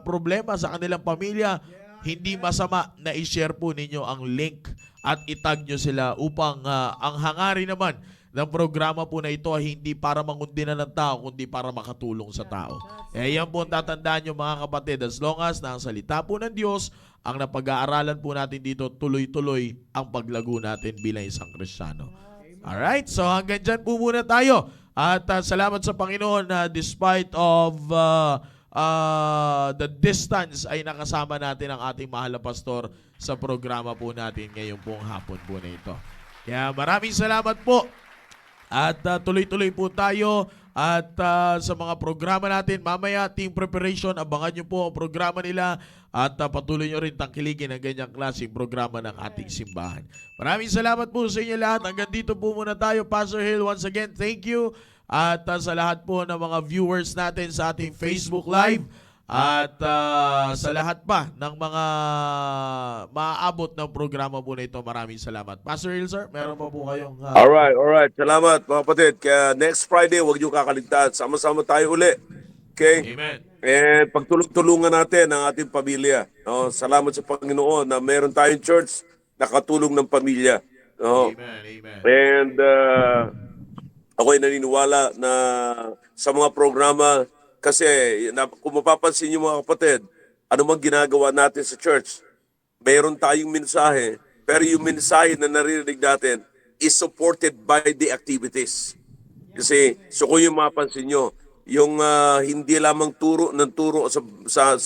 problema sa kanilang pamilya, hindi masama na i-share po ninyo ang link at itag nyo sila upang ang hangarin naman ng programa po na ito ay hindi para mangundi na ng tao, kundi para makatulong sa tao. Yan po ang tatandaan nyo, mga kapatid, as long as na ang salita po ng Diyos, ang napag-aaralan po natin dito, tuloy-tuloy ang paglago natin bilang isang Kristiyano. Alright, so hanggang dyan po muna tayo. At salamat sa Panginoon na despite of the distance ay nakasama natin ang ating mahal na pastor sa programa po natin ngayong pong hapon po na ito. Kaya maraming salamat po. At tuloy-tuloy po tayo at sa mga programa natin mamaya, team preparation, abangan nyo po ang programa nila at patuloy nyo rin tangkiligin ang ganyang klaseng programa ng ating simbahan. Maraming salamat po sa inyo lahat. Hanggang dito po muna tayo. Pastor Hill, once again, thank you. At sa lahat po ng mga viewers natin sa ating Facebook Live at sa lahat pa ng mga maaabot ng programa po na ito, maraming salamat. Pastor Hill, sir, meron pa po kayong... All right. Salamat, mga kapatid. Kaya next Friday, huwag niyo kakaligtaan. Sama-sama tayo uli. Okay? Amen. And pagtulong-tulungan natin ang ating pamilya. No? Salamat sa Panginoon na meron tayong church na katulong ng pamilya. No? Amen. Amen. And ako'y naniniwala na sa mga programa, kasi kung mapapansin niyo, mga kapatid, ano mang ginagawa natin sa church, mayroon tayong mensahe, pero yung mensahe na naririnig natin is supported by the activities. Kasi, so kung yung mapansin nyo, yung hindi lamang turo ng turo sa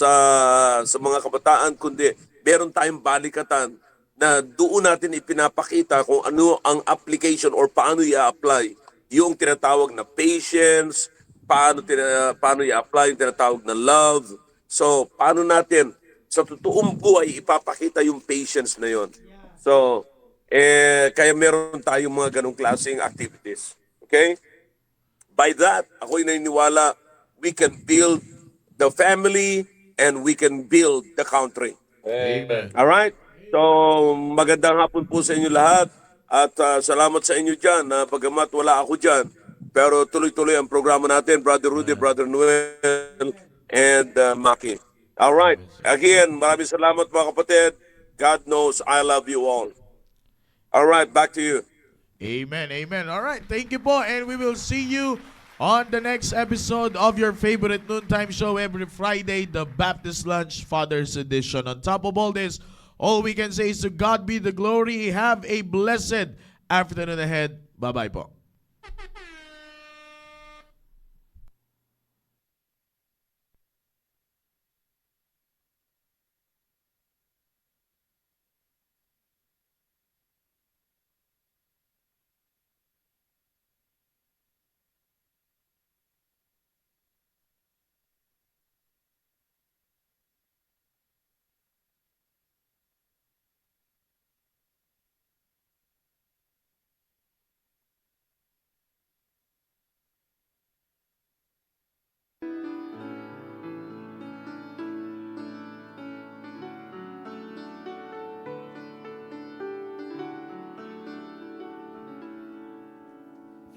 mga kabataan, kundi meron tayong balikatan na doon natin ipinapakita kung ano ang application or paano i-apply yung tinatawag na patience, paano i-apply yung tinatawag na love. So, paano natin sa totoong buhay ipapakita yung patience na yon. So, kaya meron tayong mga ganong klaseng activities. Okay? By that, ako'y naniniwala, we can build the family and we can build the country. Amen. Alright? So, magandang hapon po sa inyo lahat. At salamat sa inyo dyan na pagamat wala ako dyan. Pero tuloy-tuloy ang programa natin, Brother Rudy, Brother Noel, and Maki. Alright. Again, maraming salamat, mga kapatid. God knows I love you all. Alright, back to you. Amen, amen. All right, thank you po. And we will see you on the next episode of your favorite noontime show every Friday, the Baptist Lunch Father's Edition. On top of all this, all we can say is to God be the glory. Have a blessed afternoon ahead. Bye-bye po.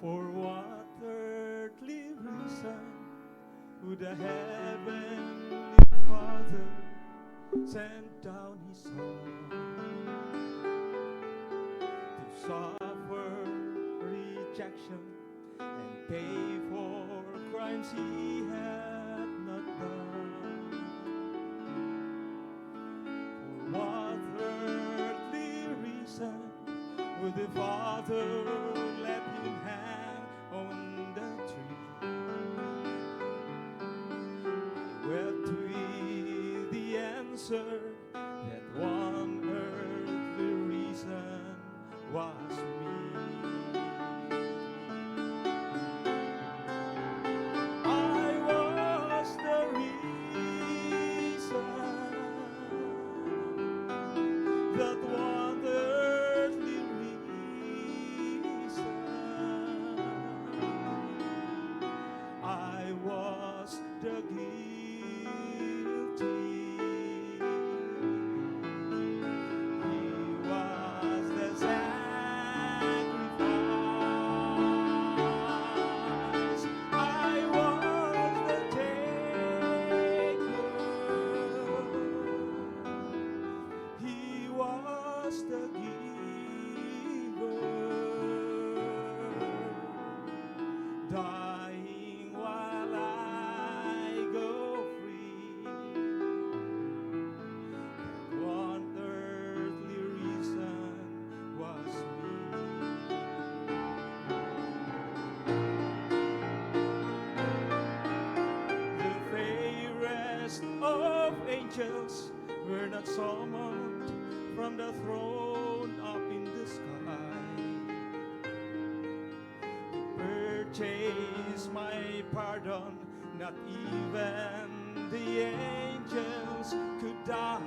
For what earthly reason the heavenly Father sent down his Son to suffer rejection and pay for crimes he had not done. For what earthly reason would the Father let him hang on the tree? Where to be the answer that one earthly reason was me. I was the reason that one earthly reason. I was the guilty. He was the sacrifice. I was the taker. He was the giver. Dying while I go free. That one earthly reason was me. The fairest of angels were not summoned from the throne up in the sky to purchase my pardon. Not even the angels could die.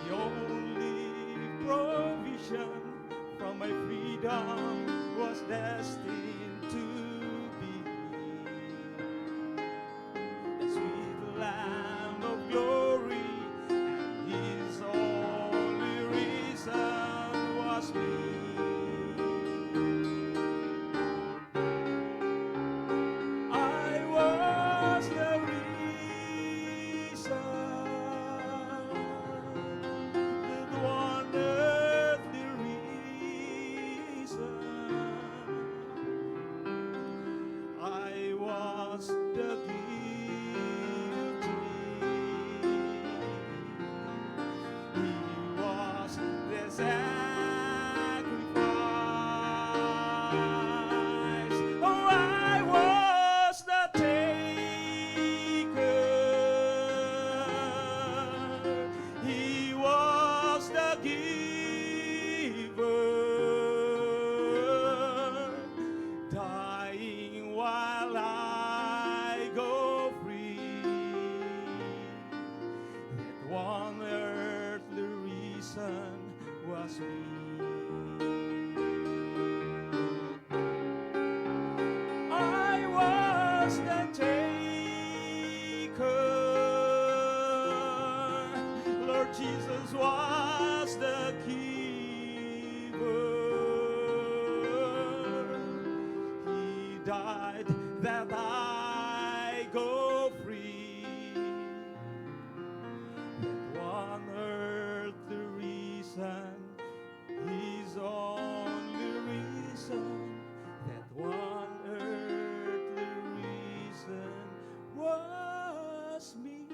The only provision from my freedom was destined to be the sweet Lamb of glory, and his only reason was me. I was the reason that one earthly reason. I was the guilty. He was the sacrifice. Oh, I was the taker. He was the giver. Dying while I go free. That one earthly reason was me. I was the taker. Lord Jesus was the giver. He died that I go free. That one earthly reason, his only reason. That one earthly reason was me.